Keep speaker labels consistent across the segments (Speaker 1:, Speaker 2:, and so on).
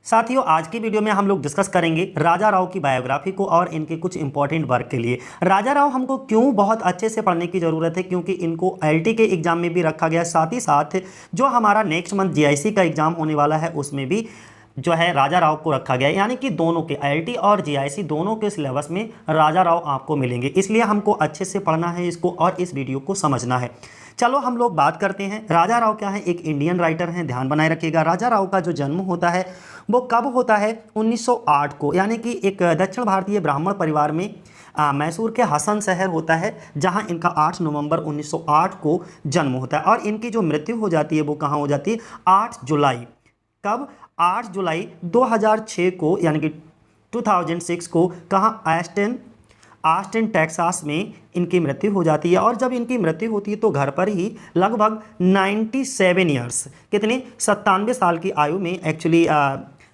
Speaker 1: साथियों, आज की वीडियो में हम लोग डिस्कस करेंगे राजा राव की बायोग्राफी को और इनके कुछ इंपॉर्टेंट वर्क के लिए। राजा राव हमको क्यों बहुत अच्छे से पढ़ने की ज़रूरत है, क्योंकि इनको एलटी के एग्जाम में भी रखा गया है, साथ ही साथ जो हमारा नेक्स्ट मंथ जीआईसी का एग्जाम होने वाला है उसमें भी जो है राजा राव को रखा गया है। यानी कि दोनों के एलटी और जीआईसी दोनों के सिलेबस में राजा राव आपको मिलेंगे, इसलिए हमको अच्छे से पढ़ना है इसको और इस वीडियो को समझना है। चलो हम लोग बात करते हैं। राजा राव क्या है, एक इंडियन राइटर हैं, ध्यान बनाए रखिएगा। राजा राव का जो जन्म होता है वो कब होता है, 1908 को, यानी कि एक दक्षिण भारतीय ब्राह्मण परिवार में मैसूर के हसन शहर होता है, जहां इनका 8 नवंबर 1908 को जन्म होता है। और इनकी जो मृत्यु हो जाती है वो कहाँ हो जाती है, 8 जुलाई। कब, 8 जुलाई 2006 को, यानी कि 2006 को, कहाँ, ऑस्टिन टेक्सास में इनकी मृत्यु हो जाती है। और जब इनकी मृत्यु होती है तो घर पर ही लगभग 97 ईयर्स, कितने, 97 साल की आयु में एक्चुअली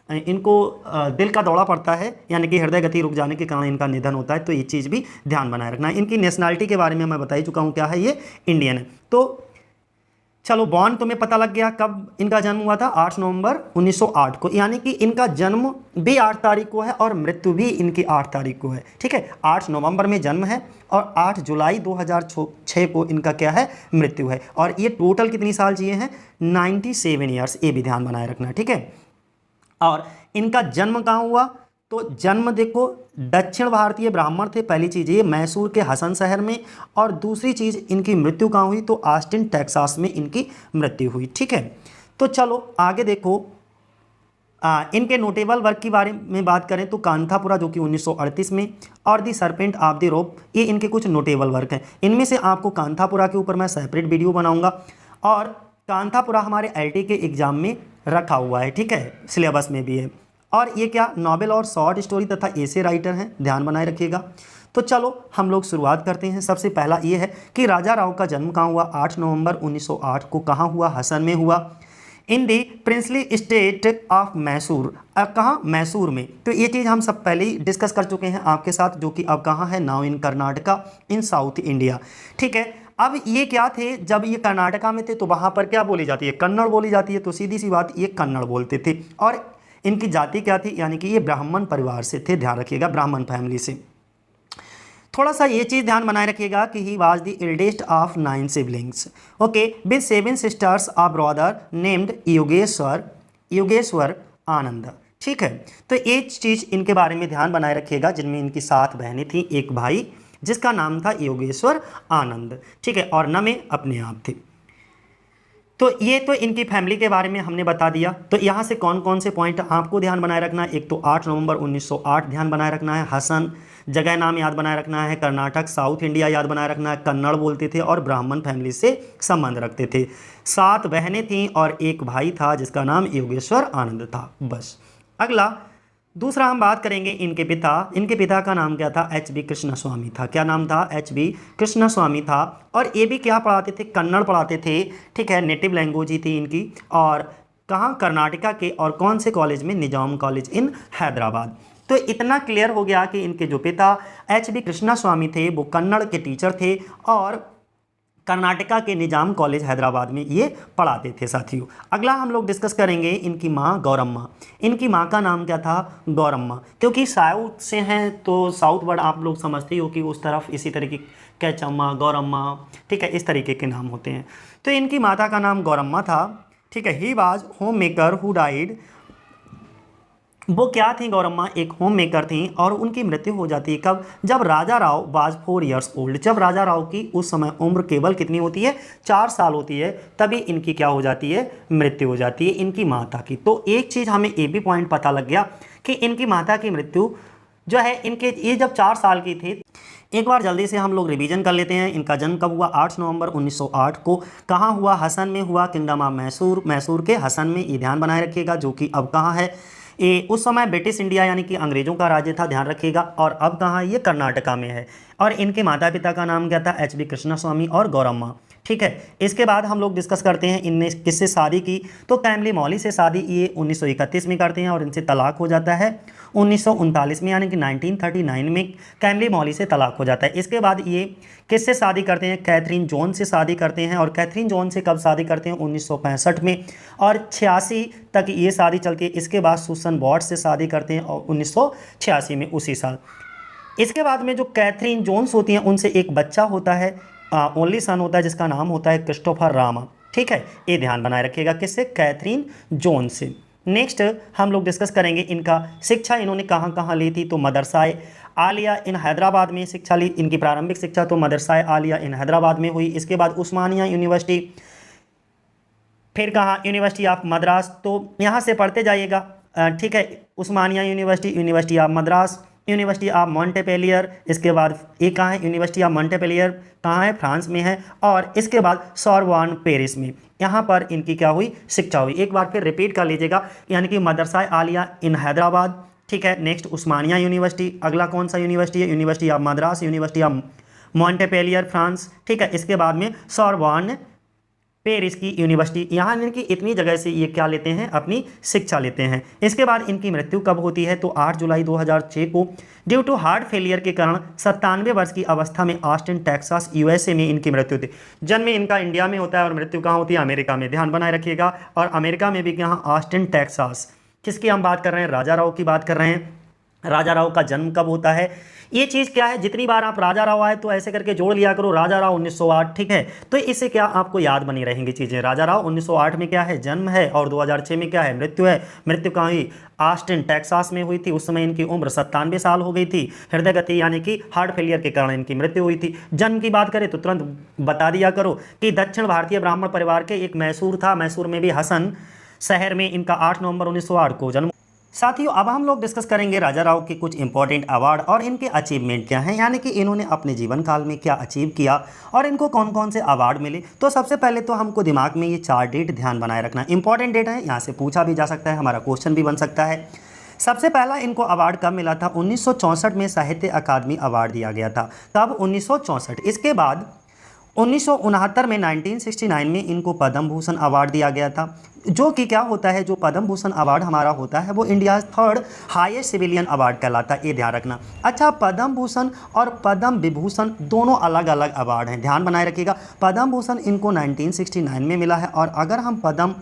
Speaker 1: इनको दिल का दौरा पड़ता है, यानी कि हृदय गति रुक जाने के कारण इनका निधन होता है। तो ये चीज़ भी ध्यान बनाए रखना है। इनकी नेशनलिटी के बारे में मैं बता ही चुका हूँ, क्या है, ये इंडियन है। तो चलो, बॉर्न तुम्हें पता लग गया कब इनका जन्म हुआ था, 8 नवंबर 1908 को, यानी कि इनका जन्म भी 8 तारीख को है और मृत्यु भी इनकी 8 तारीख को है। ठीक है, 8 नवंबर में जन्म है और 8 जुलाई 2006 को इनका क्या है, मृत्यु है। और ये टोटल कितनी साल जिए हैं, 97 ईयर्स, ये भी ध्यान बनाए रखना है। ठीक है, और इनका जन्म कहाँ हुआ, तो जन्म देखो, दक्षिण भारतीय ब्राह्मण थे, पहली चीज़ ये, मैसूर के हसन शहर में। और दूसरी चीज़, इनकी मृत्यु कहाँ हुई, तो ऑस्टिन टेक्सास में इनकी मृत्यु हुई। ठीक है, तो चलो आगे देखो। इनके नोटेबल वर्क के बारे में बात करें तो कांथापुरा, जो कि 1938 में, और दी सरपेंट ऑफ द रोप, ये इनके कुछ नोटेबल वर्क हैं। इनमें से आपको कांथापुरा के ऊपर मैं सेपरेट वीडियो बनाऊंगा, और कांथापुरा हमारे एलटी के एग्जाम में रखा हुआ है। ठीक है, सिलेबस में भी है। और ये क्या, नॉवेल और शॉर्ट स्टोरी तथा ऐसे राइटर हैं, ध्यान बनाए रखिएगा। तो चलो हम लोग शुरुआत करते हैं। सबसे पहला ये है कि राजा राव का जन्म कहाँ हुआ, 8 नवंबर 1908 को, कहाँ हुआ, हसन में हुआ, इन दी प्रिंसली स्टेट ऑफ मैसूर। अब कहाँ, मैसूर में। तो ये चीज़ हम सब पहले ही डिस्कस कर चुके हैं आपके साथ, जो कि अब कहाँ है, now in Karnataka in south India. ठीक है, अब ये क्या थे, जब ये कर्नाटका में थे तो वहाँ पर क्या बोली जाती है, कन्नड़ बोली जाती है। तो सीधी सी बात, ये कन्नड़ बोलते थे। और इनकी जाति क्या थी, यानी कि ये ब्राह्मण परिवार से थे, ध्यान रखिएगा, ब्राह्मण फैमिली से। थोड़ा सा ये चीज़ ध्यान बनाए रखिएगा कि he was the eldest of 9 siblings, okay, with 7 sisters, a brother named Yogeshwar Anand. ठीक है, तो ये चीज़ इनके बारे में ध्यान बनाए रखिएगा, जिनमें इनकी 7 बहनें थीं, एक भाई जिसका नाम था योगेश्वर आनंद। ठीक है, और न में अपने आप थे। तो ये तो इनकी फैमिली के बारे में हमने बता दिया। तो यहाँ से कौन कौन से पॉइंट आपको ध्यान बनाए रखना है, एक तो 8 नवंबर 1908 ध्यान बनाए रखना है, हसन जगह नाम याद बनाए रखना है, कर्नाटक साउथ इंडिया याद बनाए रखना है, कन्नड़ बोलते थे और ब्राह्मण फैमिली से संबंध रखते थे, 7 बहनें थीं और एक भाई था जिसका नाम योगेश्वर आनंद था। बस। अगला, दूसरा हम बात करेंगे इनके पिता। इनके पिता का नाम क्या था, एच बी कृष्णस्वामी था। क्या नाम था, एच बी कृष्णस्वामी था। और ये भी क्या पढ़ाते थे, कन्नड़ पढ़ाते थे। ठीक है, नेटिव लैंग्वेज ही थी इनकी। और कहाँ, कर्नाटका के, और कौन से कॉलेज में, निजाम कॉलेज इन हैदराबाद। तो इतना क्लियर हो गया कि इनके जो पिता एच बी कृष्णस्वामी थे वो कन्नड़ के टीचर थे और कर्नाटका के निजाम कॉलेज हैदराबाद में ये पढ़ाते थे। साथियों, अगला हम लोग डिस्कस करेंगे इनकी माँ गौरम्मा। इनकी माँ का नाम क्या था, गौरम्मा। क्योंकि साउथ से हैं तो साउथ वर्ड आप लोग समझते हो कि उस तरफ इसी तरीके कैचम्मा, गौरम्मा, ठीक है, इस तरीके के नाम होते हैं। तो इनकी माता का नाम गौरम्मा था। ठीक है, he was home maker who died. वो क्या थी, गौरम्मा एक होम मेकर थी और उनकी मृत्यु हो जाती है कब, जब राजा राव वाज 4 ईयर्स ओल्ड। जब राजा राव की उस समय उम्र केवल कितनी होती है, 4 साल होती है, तभी इनकी क्या हो जाती है, मृत्यु हो जाती है इनकी माता की। तो एक चीज़ हमें ये भी पॉइंट पता लग गया कि इनकी माता की मृत्यु जो है, इनके ये जब 4 साल की थी। एक बार जल्दी से हम लोग रिवीजन कर लेते हैं। इनका जन्म कब हुआ, 8 नवंबर 1908 को। कहाँ हुआ, हसन में हुआ, किंगडम ऑफ मैसूर, मैसूर के हसन में, ये ध्यान बनाए रखिएगा, जो कि अब कहाँ है, ये उस समय ब्रिटिश इंडिया यानी कि अंग्रेज़ों का राज्य था, ध्यान रखिएगा। और अब कहाँ, ये कर्नाटका में है। और इनके माता पिता का नाम क्या था, एच बी कृष्णस्वामी और गौरम्मा। ठीक है। इसके बाद हम लोग डिस्कस करते हैं इनने किससे शादी की। तो कैमली मौली से शादी ये 1931 में करते हैं और इनसे तलाक हो जाता है 1939 में, यानी कि 1939 में कैमली मौली से तलाक हो जाता है। इसके बाद ये किससे शादी करते हैं, कैथरीन जॉन से शादी करते हैं। और कैथरीन जॉन से कब शादी करते हैं, 1965 में, और 86 तक ये शादी चलती है। इसके बाद सुसन बॉट से शादी करते हैं और 1986 में, उसी साल। इसके बाद में जो कैथरीन जोन्स होती हैं उनसे एक बच्चा होता है, ओनली सन होता है, जिसका नाम होता है क्रिस्टोफर रामा। ठीक है, ये ध्यान बनाए रखिएगा, किससे, कैथरीन जोन्स से। नेक्स्ट हम लोग डिस्कस करेंगे इनका शिक्षा इन्होंने कहाँ कहाँ ली थी। तो मदरसाए आलिया इन हैदराबाद में शिक्षा ली। इनकी प्रारंभिक शिक्षा तो मदरसाए आलिया इन हैदराबाद में हुई। इसके बाद उस्मानिया यूनिवर्सिटी, फिर कहाँ, यूनिवर्सिटी ऑफ मद्रास। तो यहाँ से पढ़ते जाइएगा। ठीक है, Osmania university, university of Madras, university of Montpellier. इसके बाद एक कहाँ है, यूनिवर्सिटी ऑफ मॉन्टेपेलियर कहाँ है, फ्रांस में है। और इसके बाद सोरबॉन पेरिस में, यहाँ पर इनकी क्या हुई, शिक्षा हुई। एक बार फिर रिपीट कर लीजिएगा, यानी कि मदरसा आलिया इन हैदराबाद, ठीक है। नेक्स्ट उस्मानिया यूनिवर्सिटी, अगला कौन सा यूनिवर्सिटी है, university of Madras, university of Montpellier France, ठीक है। इसके बाद में सोरबॉन पेरिस की यूनिवर्सिटी, यहाँ इनकी इतनी जगह से ये क्या लेते हैं, अपनी शिक्षा लेते हैं। इसके बाद इनकी मृत्यु कब होती है, तो 8 जुलाई 2006 को ड्यू टू हार्ट फेलियर के कारण 97 वर्ष की अवस्था में ऑस्टिन टेक्सास यूएसए में इनकी मृत्यु थी। जन्म इनका इंडिया में होता है और मृत्यु कहाँ होती है, अमेरिका में। ध्यान बनाए रखिएगा। और अमेरिका में भी यहाँ ऑस्टिन टेक्सास। किसकी हम बात कर रहे हैं, राजा राव की बात कर रहे हैं। राजा राव का जन्म कब होता है, ये चीज़ क्या है, जितनी बार आप राजा राव आए तो ऐसे करके जोड़ लिया करो, राजा राव 1908, ठीक है। तो इससे क्या आपको याद बनी रहेंगी चीज़ें। राजा राव 1908 में क्या है, जन्म है, और 2006 में क्या है, मृत्यु है। मृत्यु कहाँ हुई, ऑस्टिन टेक्सास में हुई थी। उस समय इनकी उम्र 97 साल हो गई थी। हृदय गति यानी कि हार्ट फेलियर के कारण इनकी मृत्यु हुई थी। जन्म की बात करें तो तुरंत बता दिया करो कि दक्षिण भारतीय ब्राह्मण परिवार के एक मैसूर था, मैसूर में भी हसन शहर में इनका 8 नवंबर 1908 को जन्म। साथियों, अब हम लोग डिस्कस करेंगे राजा राव के कुछ इंपॉर्टेंट अवार्ड और इनके अचीवमेंट क्या हैं, यानी कि इन्होंने अपने जीवन काल में क्या अचीव किया और इनको कौन कौन से अवार्ड मिले। तो सबसे पहले तो हमको दिमाग में ये 4 डेट ध्यान बनाए रखना, इंपॉर्टेंट डेट है, यहाँ से पूछा भी जा सकता है, हमारा क्वेश्चन भी बन सकता है। सबसे पहला इनको अवार्ड कब मिला था, 1964 में साहित्य अकादमी अवार्ड दिया गया था। तब 1964। इसके बाद 1969 में 1969 में इनको पद्म भूषण अवार्ड दिया गया था, जो कि क्या होता है, जो पद्म भूषण अवार्ड हमारा होता है वो India 3rd highest civilian award कहलाता है, ये ध्यान रखना। अच्छा, पद्म भूषण और पद्म विभूषण दोनों अलग अलग अवार्ड हैं, ध्यान बनाए रखिएगा। पद्म भूषण इनको 1969 में मिला है, और अगर हम पद्म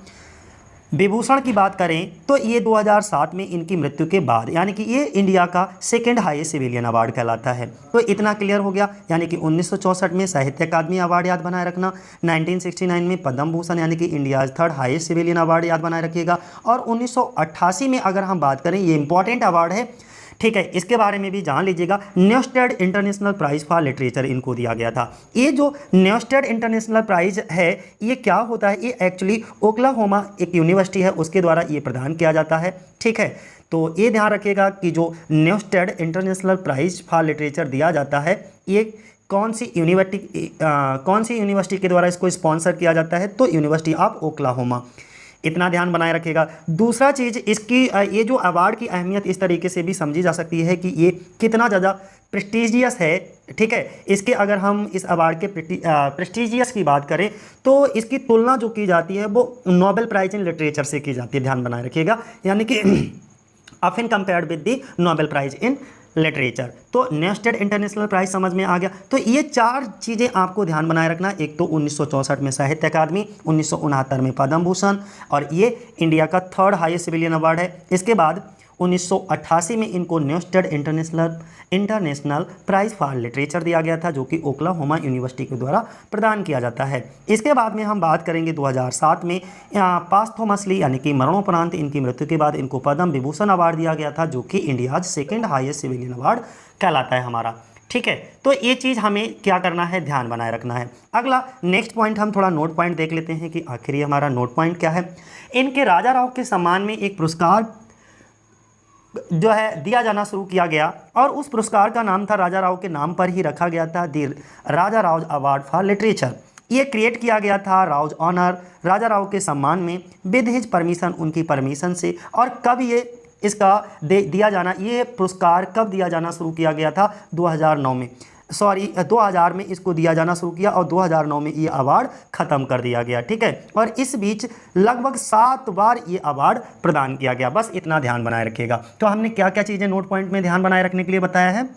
Speaker 1: विभूषण की बात करें तो ये 2007 में इनकी मृत्यु के बाद, यानी कि ये इंडिया का 2nd हाईएस्ट सिविलियन अवार्ड कहलाता है। तो इतना क्लियर हो गया, यानी कि 1964 में साहित्य अकादमी अवार्ड याद बनाए रखना, 1969 में पद्म भूषण यानी कि India 3rd highest civilian award याद बनाए रखिएगा, और 1988 में अगर हम बात करें, ये इंपॉर्टेंट अवार्ड है, ठीक है, इसके बारे में भी जान लीजिएगा। न्यूस्टेड इंटरनेशनल प्राइज़ फॉर लिटरेचर इनको दिया गया था। ये जो न्यूस्टेड इंटरनेशनल प्राइज़ है, ये क्या होता है, ये एक्चुअली ओक्लाहोमा एक यूनिवर्सिटी है, उसके द्वारा ये प्रदान किया जाता है, ठीक है। तो ये ध्यान रखिएगा कि जो न्यूस्टेड इंटरनेशनल प्राइज़ फॉर लिटरेचर दिया जाता है, ये कौन सी यूनिवर्सिटी के द्वारा इसको स्पॉन्सर किया जाता है, तो यूनिवर्सिटी ऑफ ओक्लाहोमा। इतना ध्यान बनाए रखिएगा। दूसरा चीज़, इसकी ये जो अवार्ड की अहमियत इस तरीके से भी समझी जा सकती है कि ये कितना ज़्यादा प्रेस्टिजियस है, ठीक है। इसके अगर हम इस अवार्ड के प्रेस्टिजियस की बात करें तो इसकी तुलना जो की जाती है वो नोबेल प्राइज़ इन लिटरेचर से की जाती है, ध्यान बनाए रखिएगा, यानी कि often compared with the Nobel prize in literature. तो न्यूस्टेड इंटरनेशनल प्राइज़ समझ में आ गया। तो ये 4 चीज़ें आपको ध्यान बनाए रखना। एक तो 1964 में साहित्य अकादमी, 1969 में पद्म भूषण, और ये इंडिया का 3rd हाईएस्ट सिविलियन अवार्ड है। इसके बाद 1988 में इनको न्यूस्टेड इंटरनेशनल प्राइज़ फॉर लिटरेचर दिया गया था, जो कि ओक्लाहोमा यूनिवर्सिटी के द्वारा प्रदान किया जाता है। इसके बाद में हम बात करेंगे 2007 में पास्थोमसली यानी कि मरणोपरांत इनकी मृत्यु के बाद इनको पद्म विभूषण अवार्ड दिया गया था, जो कि India 2nd highest civilian award कहलाता है हमारा, ठीक है। तो ये चीज़ हमें क्या करना है, ध्यान बनाए रखना है। अगला नेक्स्ट पॉइंट हम थोड़ा नोट पॉइंट देख लेते हैं कि आखिर ये हमारा नोट पॉइंट क्या है। इनके राजा राव के सम्मान में एक पुरस्कार जो है दिया जाना शुरू किया गया, और उस पुरस्कार का नाम था, राजा राव के नाम पर ही रखा गया था, दी राजा राव अवार्ड फॉर लिटरेचर। ये क्रिएट किया गया था राउज ऑनर, राजा राव के सम्मान में, विद हिज परमिशन, उनकी परमिशन से। और कब ये इसका दिया जाना, ये पुरस्कार कब दिया जाना शुरू किया गया था, 2009 में। सॉरी 2000 में इसको दिया जाना शुरू किया और 2009 में ये अवार्ड ख़त्म कर दिया गया। ठीक है, और इस बीच लगभग 7 बार ये अवार्ड प्रदान किया गया। बस इतना ध्यान बनाए रखिएगा। तो हमने क्या क्या चीज़ें नोट पॉइंट में ध्यान बनाए रखने के लिए बताया है।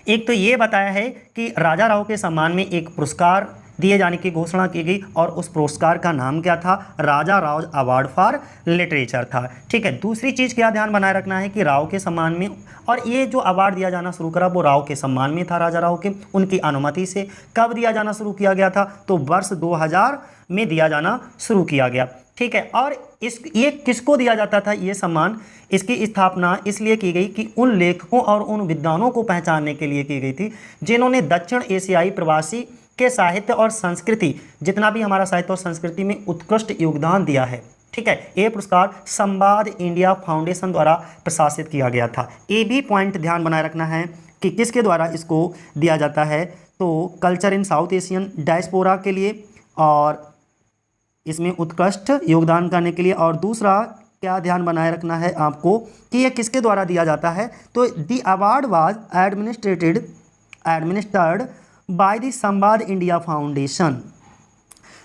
Speaker 1: एक तो ये बताया है कि राजा राव के सम्मान में एक पुरस्कार दिए जाने की घोषणा की गई और उस पुरस्कार का नाम क्या था, राजा राव अवार्ड फॉर लिटरेचर था। ठीक है, दूसरी चीज़ क्या ध्यान बनाए रखना है कि राव के सम्मान में, और ये जो अवार्ड दिया जाना शुरू करा वो राव के सम्मान में था, राजा राव के उनकी अनुमति से। कब दिया जाना शुरू किया गया था, तो वर्ष 2000 में दिया जाना शुरू किया गया। ठीक है, और ये किसको दिया जाता था ये सम्मान, इसकी स्थापना इसलिए की गई कि उन लेखकों और उन विद्वानों को पहचानने के लिए की गई थी जिन्होंने दक्षिण एशियाई प्रवासी के साहित्य और संस्कृति, जितना भी हमारा साहित्य और संस्कृति में उत्कृष्ट योगदान दिया है। ठीक है, ये पुरस्कार संवाद इंडिया फाउंडेशन द्वारा प्रशासित किया गया था। ये भी पॉइंट ध्यान बनाए रखना है कि किसके द्वारा इसको दिया जाता है, तो culture in south Asian diaspora के लिए और इसमें उत्कृष्ट योगदान करने के लिए। और दूसरा क्या ध्यान बनाए रखना है आपको कि यह किसके द्वारा दिया जाता है, तो the award was administered by the संवाद इंडिया फाउंडेशन,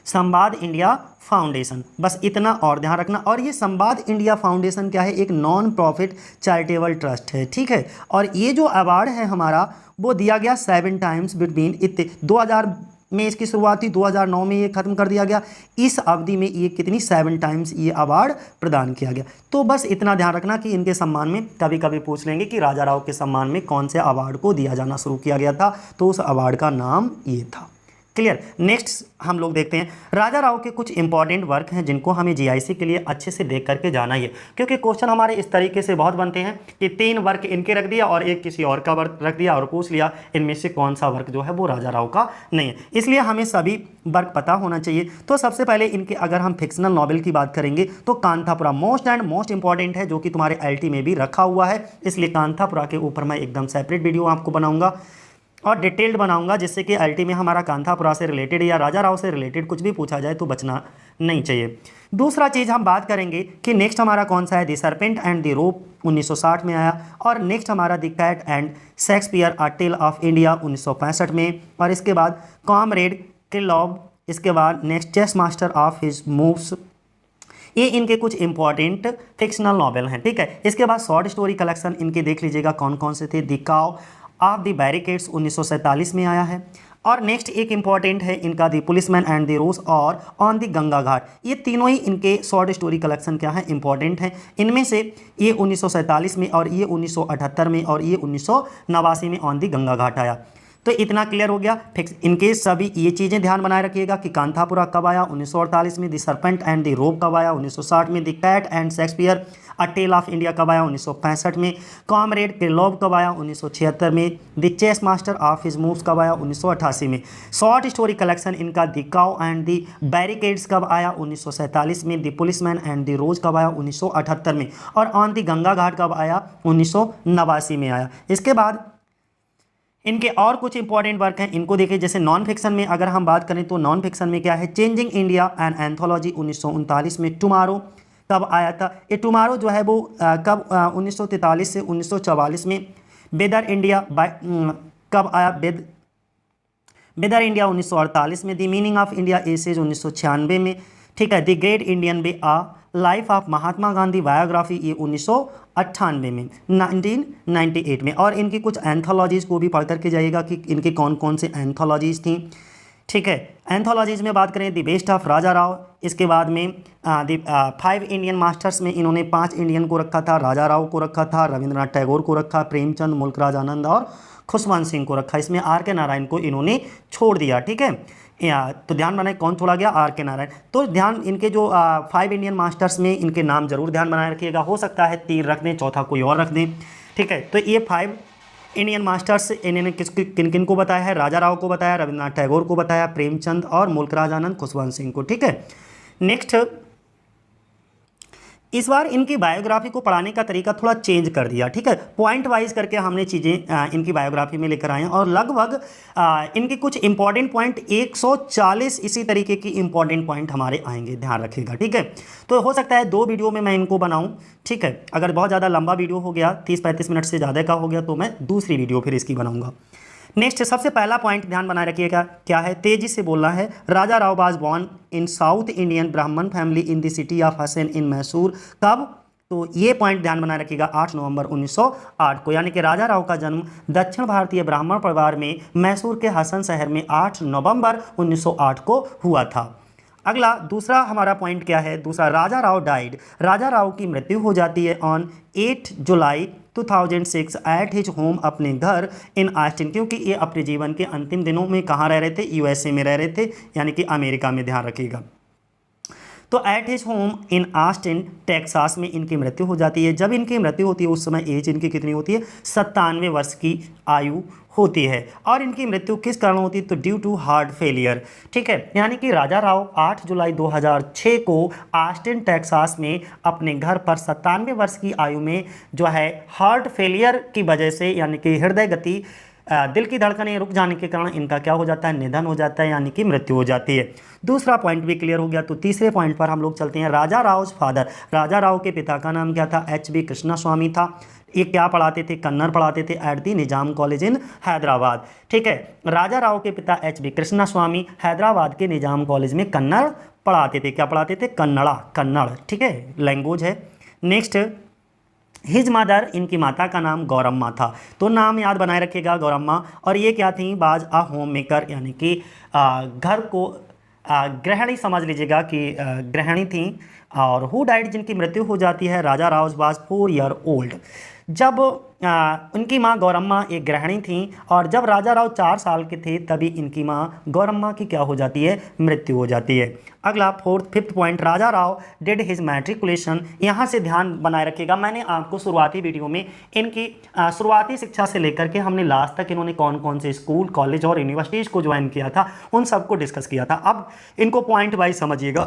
Speaker 1: संवाद इंडिया फाउंडेशन। बस इतना और ध्यान रखना। और ये संवाद इंडिया फाउंडेशन क्या है, एक नॉन प्रॉफिट चैरिटेबल ट्रस्ट है। ठीक है, और ये जो अवार्ड है हमारा वो दिया गया 7 टाइम्स बिटवीन 2000 में इसकी शुरुआत थी, 2009 में ये खत्म कर दिया गया। इस अवधि में ये कितनी 7 टाइम्स ये अवार्ड प्रदान किया गया। तो बस इतना ध्यान रखना कि इनके सम्मान में कभी कभी पूछ लेंगे कि राजा राव के सम्मान में कौन से अवार्ड को दिया जाना शुरू किया गया था, तो उस अवार्ड का नाम ये था। क्लियर। नेक्स्ट हम लोग देखते हैं राजा राव के कुछ इंपॉर्टेंट वर्क हैं जिनको हमें जीआईसी के लिए अच्छे से देख करके जाना ही है, क्योंकि क्वेश्चन हमारे इस तरीके से बहुत बनते हैं कि 3 वर्क इनके रख दिया और एक किसी और का वर्क रख दिया और पूछ लिया इनमें से कौन सा वर्क जो है वो राजा राव का नहीं है। इसलिए हमें सभी वर्क पता होना चाहिए। तो सबसे पहले इनके अगर हम फिक्शनल नॉवेल की बात करेंगे तो कांथापुरा मोस्ट इंपॉर्टेंट है, जो कि तुम्हारे एलटी में भी रखा हुआ है। इसलिए कांथापुरा के ऊपर मैं एकदम सेपरेट वीडियो आपको बनाऊंगा और डिटेल्ड बनाऊंगा, जिससे कि एलटी में हमारा कांथापुरा से रिलेटेड या राजा राव से रिलेटेड कुछ भी पूछा जाए तो बचना नहीं चाहिए। दूसरा चीज़ हम बात करेंगे कि नेक्स्ट हमारा कौन सा है, the serpent and the rope 1960 में आया, और नेक्स्ट हमारा the cat and Shakespeare a tale of India 1965 में, और इसके बाद कॉमरेड क्रिलोव, इसके बाद next chess master of his moves. ये इनके कुछ इंपॉर्टेंट फिक्शनल नॉवेल हैं। ठीक है, इसके बाद शॉर्ट स्टोरी कलेक्शन इनके देख लीजिएगा कौन कौन से थे। द काव ऑफ द बैरिकेड्स 1947 में आया है, और नेक्स्ट एक इंपॉर्टेंट है इनका द पुलिसमैन एंड द रोज और ऑन द गंगा घाट। ये तीनों ही इनके शॉर्ट स्टोरी कलेक्शन क्या है, इंपॉर्टेंट हैं। इनमें से ये 1947 में और ये 1978 में और ये 1989 में ऑन द गंगा घाट आया। तो इतना क्लियर हो गया। फिक्स इनके सभी ये चीज़ें ध्यान बनाए रखिएगा कि कांथापुरा कब आया 1948 में, the serpent and the rope कब आया 1960 में, the cat and Shakespeare a tale of India कब आया 1965 में, कॉमरेड क्रिलोव कब आया 1976 में, the chess master of his moves कब आया 1988 में। शॉर्ट स्टोरी कलेक्शन इनका the cow and the barricades कब आया 1947 में, the policeman and the rose कब आया 1978 में, और ऑन द गंगा घाट कब आया 1989 में आया। इसके बाद इनके और कुछ इंपॉर्टेंट वर्क हैं, इनको देखिए। जैसे नॉन फिक्शन में अगर हम बात करें तो नॉन फिक्शन में क्या है, चेंजिंग इंडिया एंड एंथोलॉजी 1939 में। टुमारो कब आया था, ये टुमारो जो है वो कब 1943 से 1944 में। बेदर इंडिया कब आया, बेदर इंडिया 1948 में। The meaning of India essays 1996 में। ठीक है, the great Indian way a life of Mahatma Gandhi biography ये 1998 में, 1998 में। और इनकी कुछ एंथोलॉजीज़ को भी पढ़ करके जाइएगा कि इनकी कौन कौन से एंथोलॉजीज़ थी। ठीक है, एंथोलॉजीज़ में बात करें the best of Raja Rao, इसके बाद में द 5 इंडियन मास्टर्स में इन्होंने 5 इंडियन को रखा था, राजा राव को रखा था, रविंद्रनाथ टैगोर को रखा, प्रेमचंद, मुल्कराज आनंद और खुशवंत सिंह को रखा। इसमें आर के नारायण को इन्होंने छोड़ दिया। ठीक है, तो ध्यान बनाए कौन छोड़ा गया, आर के नारायण। तो ध्यान इनके जो 5 इंडियन मास्टर्स में इनके नाम जरूर ध्यान बनाए रखिएगा। हो सकता है 3 रख दें, चौथा कोई और रख दें। ठीक है, तो ये 5 इंडियन मास्टर्स इन्होंने किन किन को बताया है, राजा राव को बताया, रविंद्रनाथ टैगोर को बताया, प्रेमचंद और मुल्कराज आनंद, खुशवंत सिंह को। ठीक है, नेक्स्ट इस बार इनकी बायोग्राफी को पढ़ाने का तरीका थोड़ा चेंज कर दिया। ठीक है, पॉइंट वाइज करके हमने चीज़ें इनकी बायोग्राफी में लेकर आए हैं, और लगभग इनके कुछ इंपॉर्टेंट पॉइंट 140 इसी तरीके की इंपॉर्टेंट पॉइंट हमारे आएंगे, ध्यान रखिएगा। ठीक है, तो हो सकता है 2 वीडियो में मैं इनको बनाऊं। ठीक है, अगर बहुत ज़्यादा लंबा वीडियो हो गया, 30-35 मिनट से ज़्यादा का हो गया, तो मैं दूसरी वीडियो फिर इसकी बनाऊँगा। नेक्स्ट सबसे पहला पॉइंट ध्यान बनाए रखिएगा, क्या है, तेजी से बोलना है। Raja Rao was born in south Indian Brahmin family in the city of Hassan in Mysore. कब? तो ये पॉइंट ध्यान बनाए रखिएगा 8 नवंबर 1908 को, यानी कि राजा राव का जन्म दक्षिण भारतीय ब्राह्मण परिवार में मैसूर के हसन शहर में 8 नवंबर 1908 को हुआ था। अगला दूसरा हमारा पॉइंट क्या है, दूसरा, राजा राव डाइड, राजा राव की मृत्यु हो जाती है on 8 July 2006 at his home, अपने घर इन ऑस्टिन, क्योंकि ये अपने जीवन के अंतिम दिनों में कहाँ रह रहे थे, यूएसए में रह रहे थे, यानी कि अमेरिका में, ध्यान रखिएगा। तो at his home in Austin Texas में इनकी मृत्यु हो जाती है। जब इनकी मृत्यु होती है उस समय एज इनकी कितनी होती है, 97 वर्ष की आयु होती है। और इनकी मृत्यु किस कारण होती है, तो ड्यू टू हार्ट फेलियर, ठीक है। यानी कि राजा राव 8 जुलाई 2006 को ऑस्टिन टेक्सास में अपने घर पर 97 वर्ष की आयु में जो है हार्ट फेलियर की वजह से, यानी कि हृदय गति, दिल की धड़कनें रुक जाने के कारण इनका क्या हो जाता है, निधन हो जाता है, यानी कि मृत्यु हो जाती है। दूसरा पॉइंट भी क्लियर हो गया। तो तीसरे पॉइंट पर हम लोग चलते हैं। राजा राव फादर, राजा राव के पिता का नाम क्या था, HB कृष्णास्वामी था। ये क्या पढ़ाते थे, कन्नड़ पढ़ाते थे at the Nizam college in Hyderabad, ठीक है। राजा राव के पिता HB कृष्णास्वामी हैदराबाद के निजाम कॉलेज में कन्नड़ पढ़ाते थे। क्या पढ़ाते थे, कन्नड़, ठीक है, लैंग्वेज है। नेक्स्ट, हिज मदर, इनकी माता का नाम गौरम्मा था। तो नाम याद बनाए रखिएगा, गौरम्मा। और ये क्या थी, बाज अ होम मेकर, यानी कि घर को गृहिणी समझ लीजिएगा कि गृहिणी थी। और हु डाइड, जिनकी मृत्यु हो जाती है, Raja Rao was 4 year old. जब उनकी माँ गौरम्मा एक गृहिणी थी और जब राजा राव 4 साल के थे तभी इनकी माँ गौरम्मा की क्या हो जाती है, मृत्यु हो जाती है। अगला fifth point, Raja Rao did his matriculation. यहाँ से ध्यान बनाए रखिएगा, मैंने आपको शुरुआती वीडियो में इनकी शुरुआती शिक्षा से लेकर के हमने लास्ट तक इन्होंने कौन कौन से स्कूल, कॉलेज और यूनिवर्सिटीज़ को ज्वाइन किया था, उन सबको डिस्कस किया था। अब इनको पॉइंट वाइज समझिएगा।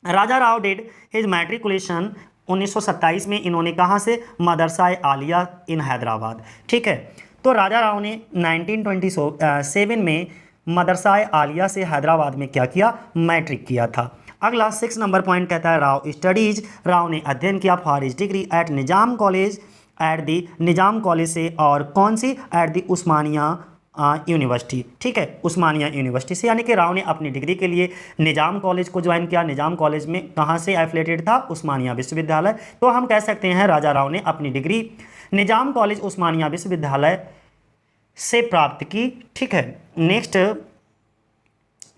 Speaker 1: राजा राव डिड हिज मैट्रिकुलेशन 1927 में, इन्होंने कहाँ से, मदरसा आलिया इन हैदराबाद, ठीक है। तो राजा राव ने 1927 में मदरसा आलिया से हैदराबाद में क्या किया, मैट्रिक किया था। अगला 6 नंबर पॉइंट कहता है राव स्टडीज, राव ने अध्ययन किया for his degree at Nizam college, at the Nizam college से, और कौन सी, एट दी उस्मानिया यूनिवर्सिटी, ठीक है, उस्मानिया यूनिवर्सिटी से। यानी कि राव ने अपनी डिग्री के लिए निजाम कॉलेज को ज्वाइन किया। निजाम कॉलेज में कहाँ से एफिलेटेड था, उस्मानिया विश्वविद्यालय। तो हम कह सकते हैं राजा राव ने अपनी डिग्री निजाम कॉलेज उस्मानिया विश्वविद्यालय से प्राप्त की, ठीक है। Next,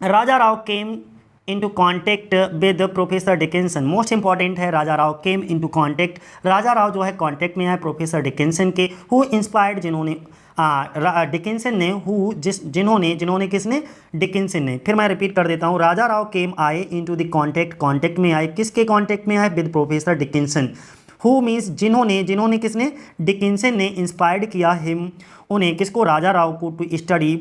Speaker 1: Raja Rao came into contact with professor Dickinson. Most important है, Raja Rao came into contact, राजा राव जो है कॉन्टेक्ट में आए प्रोफेसर डिकिंसन के। हु इंस्पायर्ड, जिन्होंने डिकिंसन ने, हु जिन्होंने किसने, डिकिंसन ने। फिर मैं रिपीट कर देता हूँ, राजा राव केम आए इनटू द कॉन्टेक्ट में आए, किसके कॉन्टेक्ट में आए, with professor Dickinson. Who means जिन्होंने किसने, डिकिंसन ने इंस्पायर्ड किया हिम, उन्हें, किसको, राजा राव को, टू स्टडी,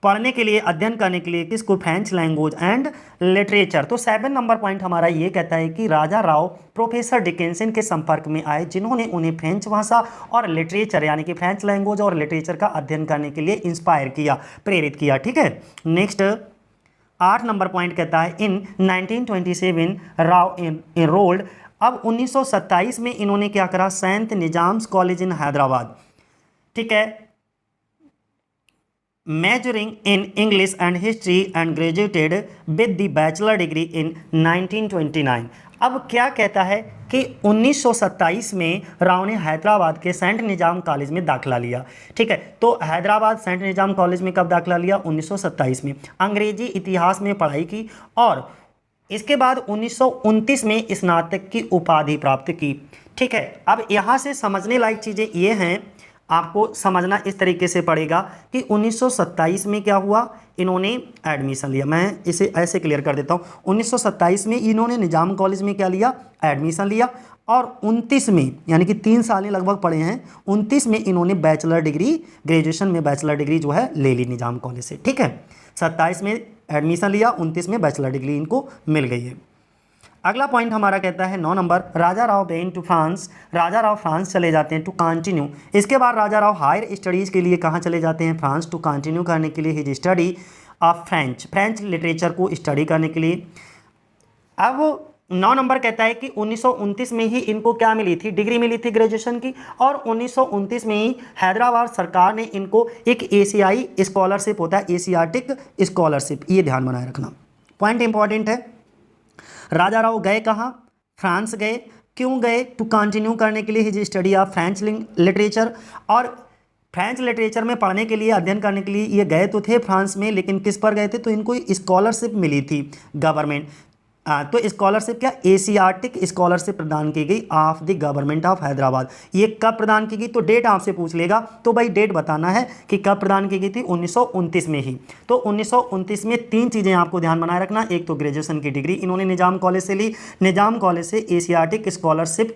Speaker 1: पढ़ने के लिए, अध्ययन करने के लिए, किसको, फ्रेंच लैंग्वेज एंड लिटरेचर। तो 7 नंबर पॉइंट हमारा ये कहता है कि राजा राव प्रोफेसर डिकिंसन के संपर्क में आए जिन्होंने उन्हें फ्रेंच भाषा और लिटरेचर, यानी कि फ्रेंच लैंग्वेज और लिटरेचर का अध्ययन करने के लिए इंस्पायर किया, प्रेरित किया, ठीक है। नेक्स्ट 8 नंबर पॉइंट कहता है इन 1927 राव एनरोल्ड। अब 1927 में इन्होंने क्या करा, saint Nizam's college in Hyderabad, ठीक है, majoring in English and history and graduated with the bachelor degree in 1929। अब क्या कहता है कि 1927 में राव ने हैदराबाद के सेंट निजाम कॉलेज में दाखिला लिया, ठीक है। तो हैदराबाद सेंट निजाम कॉलेज में कब दाखिला लिया, 1927 में। अंग्रेजी इतिहास में पढ़ाई की और इसके बाद 1929 में स्नातक की उपाधि प्राप्त की, ठीक है। अब यहाँ से समझने लायक चीज़ें ये हैं, आपको समझना इस तरीके से पड़ेगा कि 1927 में क्या हुआ, इन्होंने एडमिशन लिया। मैं इसे ऐसे क्लियर कर देता हूँ, 1927 में इन्होंने निजाम कॉलेज में क्या लिया, एडमिशन लिया। और 29 में, यानी कि 3 साल लगभग पढ़े हैं, 29 में इन्होंने बैचलर डिग्री, ग्रेजुएशन में बैचलर डिग्री जो है ले ली निजाम कॉलेज से, ठीक है। 27 में एडमिशन लिया, 29 में बैचलर डिग्री इनको मिल गई है। अगला पॉइंट हमारा कहता है 9 number, Raja Rao went to France, Raja Rao France चले जाते हैं टू कंटिन्यू। इसके बाद राजा राव हायर स्टडीज़ के लिए कहाँ चले जाते हैं, फ्रांस, टू कंटिन्यू करने के लिए his study of French literature को स्टडी करने के लिए। अब 9 नंबर कहता है कि 1929 में ही इनको क्या मिली थी, डिग्री मिली थी ग्रेजुएशन की, और 1929 में ही हैदराबाद सरकार ने इनको एक एशियाई स्कॉलरशिप होता है, एशियाटिक स्कॉलरशिप, ये ध्यान बनाए रखना, पॉइंट इंपॉर्टेंट है। राजा राव गए कहाँ, फ्रांस गए, क्यों गए, टू कंटिन्यू करने के लिए his study of French literature, और फ्रेंच लिटरेचर में पढ़ने के लिए, अध्ययन करने के लिए ये गए तो थे फ्रांस में, लेकिन किस पर गए थे, तो इनको स्कॉलरशिप मिली थी गवर्नमेंट, तो स्कॉलरशिप क्या, एशियाटिक स्कॉलरशिप प्रदान की गई of the government of Hyderabad. ये कब प्रदान की गई, तो डेट आपसे पूछ लेगा, तो भाई डेट बताना है कि कब प्रदान की गई थी, 1929 में ही। तो 1929 में 3 चीज़ें आपको ध्यान बनाए रखना, एक तो ग्रेजुएशन की डिग्री इन्होंने निजाम कॉलेज से ली, निजाम कॉलेज से एशियाटिक स्कॉलरशिप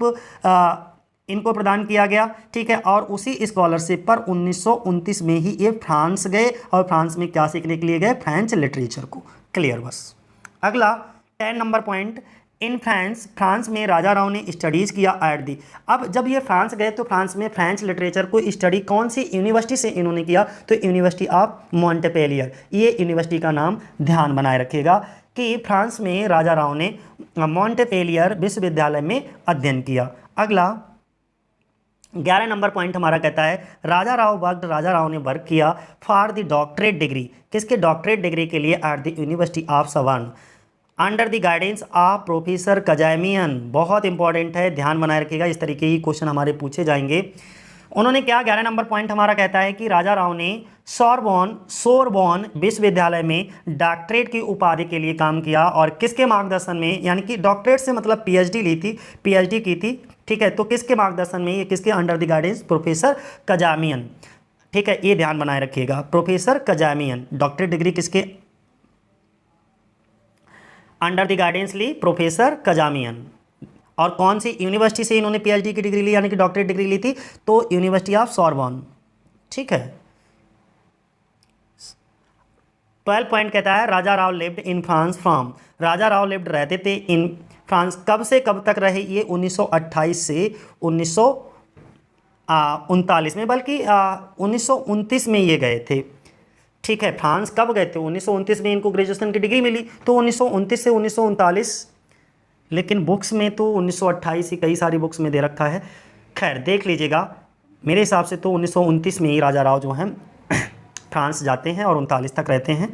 Speaker 1: इनको प्रदान किया गया, ठीक है, और उसी स्कॉलरशिप पर 1929 में ही ये फ्रांस गए, और फ्रांस में क्या सीखने के लिए गए, फ्रेंच लिटरेचर को। क्लियर बस। अगला 10 नंबर पॉइंट, इन फ्रांस में राजा राव ने स्टडीज़ किया एट दी। अब जब ये फ्रांस गए तो फ्रांस में फ्रेंच लिटरेचर को स्टडी कौन सी यूनिवर्सिटी से इन्होंने किया, तो यूनिवर्सिटी ऑफ मॉन्टेपेलियर, ये यूनिवर्सिटी का नाम ध्यान बनाए रखिएगा कि फ्रांस में राजा राव ने मॉन्टेपेलियर विश्वविद्यालय में अध्ययन किया। अगला 11 नंबर पॉइंट हमारा कहता है राजा राव ने वर्क किया फॉर द डॉक्टरेट डिग्री, किसके डॉक्टरेट डिग्री के लिए, at the university of Sorbonne under the guidance of professor Cazamian. बहुत इंपॉर्टेंट है, ध्यान बनाए रखिएगा, इस तरीके की क्वेश्चन हमारे पूछे जाएंगे। उन्होंने क्या, 11 नंबर पॉइंट हमारा कहता है कि राजा राव ने सोरबॉन विश्वविद्यालय में डॉक्टरेट की उपाधि के लिए काम किया, और किसके मार्गदर्शन में, यानी कि डॉक्टरेट से मतलब पीएचडी ली थी, पीएचडी की थी, ठीक है, तो किसके मार्गदर्शन में, ये किसके, under the guidance professor Cazamian, ठीक है, ये ध्यान बनाए रखिएगा, प्रोफेसर कजामियन, डॉक्टरेट डिग्री किसके अंडर द गाइडेंस ली, प्रोफेसर कजामियन। और कौन सी यूनिवर्सिटी से इन्होंने पीएचडी की डिग्री ली, यानी कि डॉक्टरेट डिग्री ली थी, तो यूनिवर्सिटी ऑफ सोरबॉन, ठीक है। 12 पॉइंट कहता है Raja Rao lived in France from, Raja Rao lived रहते थे इन फ्रांस, कब से कब तक रहे, ये 1928 से 1939 में, बल्कि 1929 में ये गए थे, ठीक है। फ्रांस कब गए थे, 1929 में इनको ग्रेजुएशन की डिग्री मिली, तो 1929 से 1939, लेकिन बुक्स में तो 1928 ही कई सारी बुक्स में दे रखा है। खैर देख लीजिएगा, मेरे हिसाब से तो 1929 में ही राजा राव जो हैं फ्रांस जाते हैं और 39 तक रहते हैं।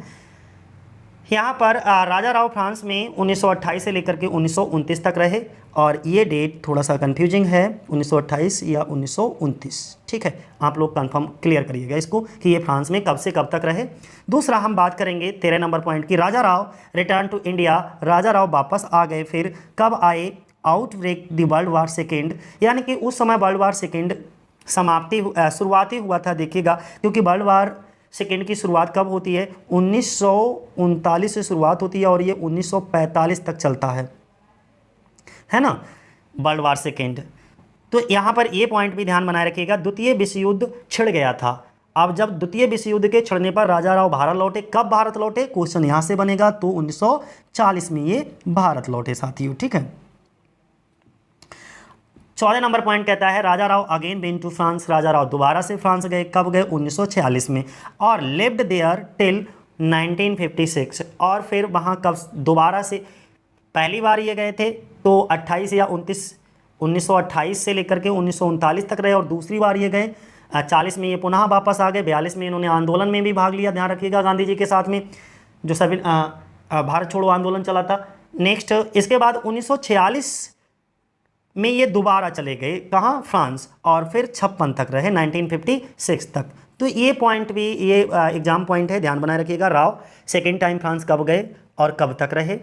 Speaker 1: यहाँ पर राजा राव फ्रांस में 1928 से लेकर के 1929 तक रहे, और ये डेट थोड़ा सा कंफ्यूजिंग है, 1928 या 1929, ठीक है, आप लोग कंफर्म क्लियर करिएगा इसको कि ये फ्रांस में कब से कब तक रहे। दूसरा हम बात करेंगे 13 नंबर पॉइंट की, राजा राव रिटर्न टू इंडिया, राजा राव वापस आ गए, फिर कब आए, outbreak the world war second, यानी कि उस समय वर्ल्ड वार सेकेंड शुरुआती हुआ था, देखिएगा, क्योंकि वर्ल्ड वार सेकेंड की शुरुआत कब होती है, 1939 से शुरुआत होती है, और ये 1945 तक चलता है ना, वर्ल्ड वार सेकेंड। तो यहाँ पर ये पॉइंट भी ध्यान बनाए रखिएगा, द्वितीय विश्व युद्ध छिड़ गया था। अब जब द्वितीय विश्व युद्ध के छिड़ने पर राजा राव भारत लौटे, कब भारत लौटे, क्वेश्चन यहाँ से बनेगा, तो 1940 में ये भारत लौटे साथियों, ठीक है। 14 नंबर पॉइंट कहता है Raja Rao again been to France, Raja Rao दोबारा से फ्रांस गए, कब गए, 1946 में, और लिव्ड देयर टिल 1956, और फिर वहाँ कब दोबारा से, पहली बार ये गए थे तो 28 या 1928 से लेकर के 1939 तक रहे, और दूसरी बार ये गए 40 में ये पुनः वापस आ गए, 42 में इन्होंने आंदोलन में भी भाग लिया, ध्यान रखिएगा, गांधी जी के साथ में, जो सभी भारत छोड़ो आंदोलन चला था। नेक्स्ट इसके बाद 1946 में ये दोबारा चले गए, कहाँ, फ्रांस, और फिर 56 तक रहे, 1956 तक। तो ये पॉइंट भी, ये एग्जाम पॉइंट है, ध्यान बनाए रखिएगा। राव सेकेंड टाइम फ्रांस कब गए और कब तक रहे,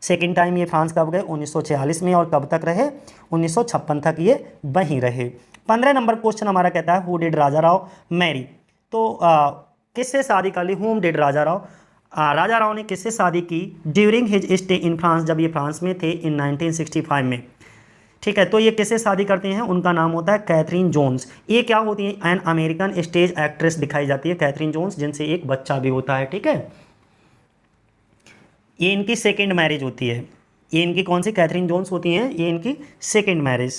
Speaker 1: सेकेंड टाइम ये फ्रांस कब गए, 1946 में, और कब तक रहे, 1956 तक ये वहीं रहे। 15 नंबर क्वेश्चन हमारा कहता है who did Raja Rao marry, तो किससे शादी कर ली, हुम डिड राजा राव, राजा राव ने किससे शादी की during his stay in France, जब ये फ्रांस में थे, इन 1965 में, ठीक है। तो ये किससे शादी करते हैं, उनका नाम होता है कैथरीन जोन्स। ये क्या होती है, एन अमेरिकन स्टेज एक्ट्रेस दिखाई जाती है कैथरीन जोन्स, जिनसे एक बच्चा भी होता है, ठीक है। ये इनकी सेकेंड मैरिज होती है, ये इनकी कौन सी, कैथरीन जोन्स होती हैं, ये इनकी सेकेंड मैरिज।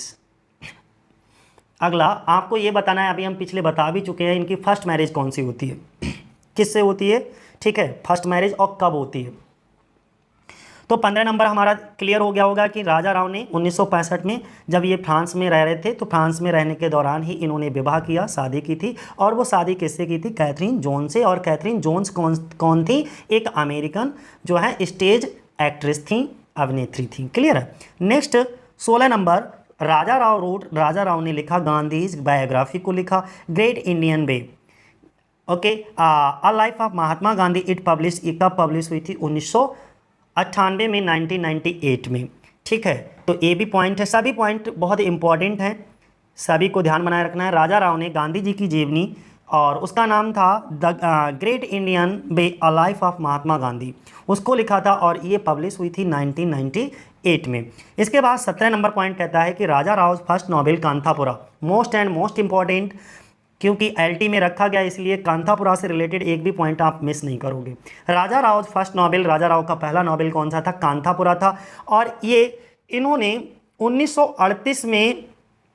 Speaker 1: अगला आपको ये बताना है, अभी हम पिछले बता भी चुके हैं, इनकी फर्स्ट मैरिज कौन सी होती है, किससे होती है, ठीक है, फर्स्ट मैरिज और कब होती है। तो 15 नंबर हमारा क्लियर हो गया होगा कि राजा राव ने 1965 में जब ये फ्रांस में रह रहे थे तो फ्रांस में रहने के दौरान ही इन्होंने विवाह किया, शादी की थी। और वो शादी किससे की थी? कैथरीन जोन्स से। और कैथरीन जोन्स कौन थी? एक अमेरिकन जो है स्टेज एक्ट्रेस थी, अभिनेत्री थी। क्लियर है। नेक्स्ट 16 नंबर, राजा राव ने लिखा गांधी बायोग्राफी को लिखा, great Indian way. Okay, a life of Mahatma Gandhi it कब पब्लिश हुई थी? 1998 में, 1998 में। ठीक है, तो ये भी पॉइंट है, सभी पॉइंट बहुत इंपॉर्टेंट हैं, सभी को ध्यान बनाए रखना है। राजा राव ने गांधी जी की जीवनी और उसका नाम था the great Indian way a life of Mahatma Gandhi, उसको लिखा था और ये पब्लिश हुई थी 1998 में। इसके बाद 17 नंबर पॉइंट कहता है कि Raja Rao first novel Kanthapura, most and most important, क्योंकि एलटी में रखा गया इसलिए कांथापुरा से रिलेटेड एक भी पॉइंट आप मिस नहीं करोगे। राजा राव फर्स्ट नॉवेल, राजा राव का पहला नॉवेल कौन सा था? कांथापुरा था। और ये इन्होंने 1938 में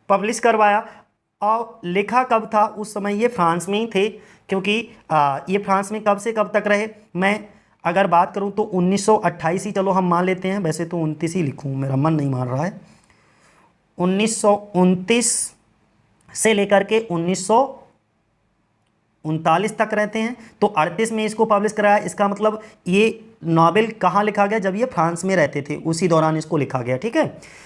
Speaker 1: पब्लिश करवाया। और लिखा कब था? उस समय ये फ्रांस में ही थे, क्योंकि ये फ्रांस में कब से कब तक रहे? मैं अगर बात करूं तो 1928 ही चलो हम मान लेते हैं, वैसे तो 29 ही लिखूं, मेरा मन नहीं मान रहा है। 1929 से लेकर के 1939 तक रहते हैं, तो 38 में इसको पब्लिश कराया। इसका मतलब ये नॉवेल कहाँ लिखा गया? जब ये फ्रांस में रहते थे उसी दौरान इसको लिखा गया। ठीक है,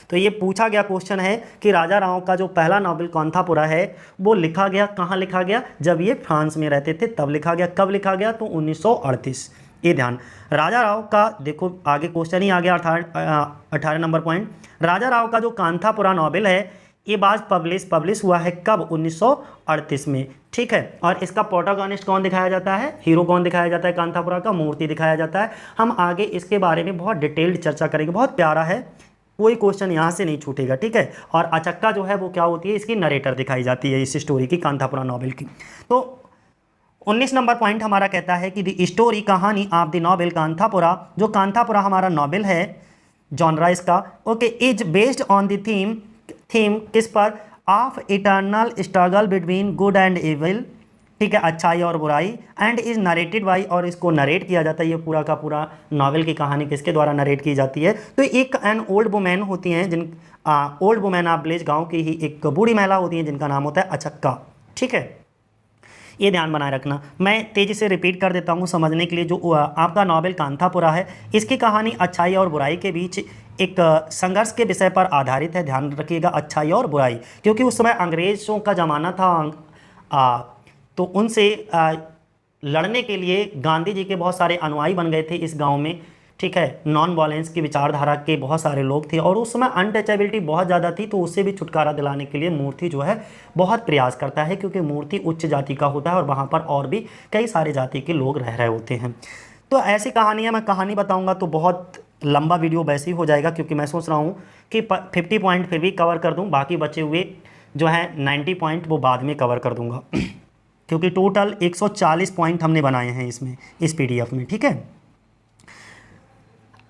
Speaker 1: तो ये पूछा गया क्वेश्चन है कि राजा राव का जो पहला नॉवेल कांथापुरा है वो लिखा गया, कहाँ लिखा गया? जब ये फ्रांस में रहते थे तब लिखा गया। कब लिखा गया? तो 1938। ये ध्यान। राजा राव का देखो आगे क्वेश्चन ही आ गया 18 नंबर पॉइंट। राजा राव का जो कांथापुरा नॉवेल है ये बाज पब्लिश हुआ है कब? 1938 में। ठीक है, और इसका प्रोटोगोनिस्ट कौन दिखाया जाता है? हीरो कौन दिखाया जाता है? कांथापुरा का मूर्ति दिखाया जाता है। हम आगे इसके बारे में बहुत डिटेल्ड चर्चा करेंगे, बहुत प्यारा है, कोई क्वेश्चन यहाँ से नहीं छूटेगा। ठीक है, और अचक्का जो है वो क्या होती है? इसकी नरेटर दिखाई जाती है इस स्टोरी की, कांथापुरा नॉवेल की। तो 19 नंबर पॉइंट हमारा कहता है कि द स्टोरी, कहानी ऑफ द नॉवेल कांथापुरा, जो कांथापुरा हमारा नॉवेल है, जॉनरा इसका, okay, is based on the theme किस पर? Of eternal struggle between good and evil. ठीक है, अच्छाई और बुराई। एंड इज नरेटेड बाई, और इसको नरेट किया जाता है, ये पूरा का पूरा नॉवेल की कहानी किसके द्वारा नरेट की जाती है? तो एक एन ओल्ड वुमेन होती हैं, ओल्ड वुमेन ऑफ विलेज, गाँव की ही एक बूढ़ी महिला होती है जिनका नाम होता है अचक्का। ठीक है, ये ध्यान बनाए रखना। मैं तेज़ी से रिपीट कर देता हूँ समझने के लिए। जो आपका नॉवेल कांथापुरा है, इसकी कहानी अच्छाई और बुराई के बीच एक संघर्ष के विषय पर आधारित है। ध्यान रखिएगा, अच्छाई और बुराई, क्योंकि उस समय अंग्रेज़ों का ज़माना था, तो उनसे लड़ने के लिए गांधी जी के बहुत सारे अनुयायी बन गए थे इस गांव में। ठीक है, नॉन वायलेंस की विचारधारा के बहुत सारे लोग थे और उस समय अनटचेबिलिटी बहुत ज़्यादा थी, तो उससे भी छुटकारा दिलाने के लिए मूर्ति जो है बहुत प्रयास करता है, क्योंकि मूर्ति उच्च जाति का होता है और वहाँ पर और भी कई सारे जाति के लोग रह रहे होते हैं। तो ऐसी कहानियाँ, मैं कहानी बताऊँगा तो बहुत लंबा वीडियो वैसे ही हो जाएगा, क्योंकि मैं सोच रहा हूँ कि 50 पॉइंट फिर भी कवर कर दूँ, बाकी बचे हुए जो है 90 पॉइंट वो बाद में कवर कर दूँगा क्योंकि टोटल 140 पॉइंट हमने बनाए हैं इसमें, इस PDF में। ठीक है,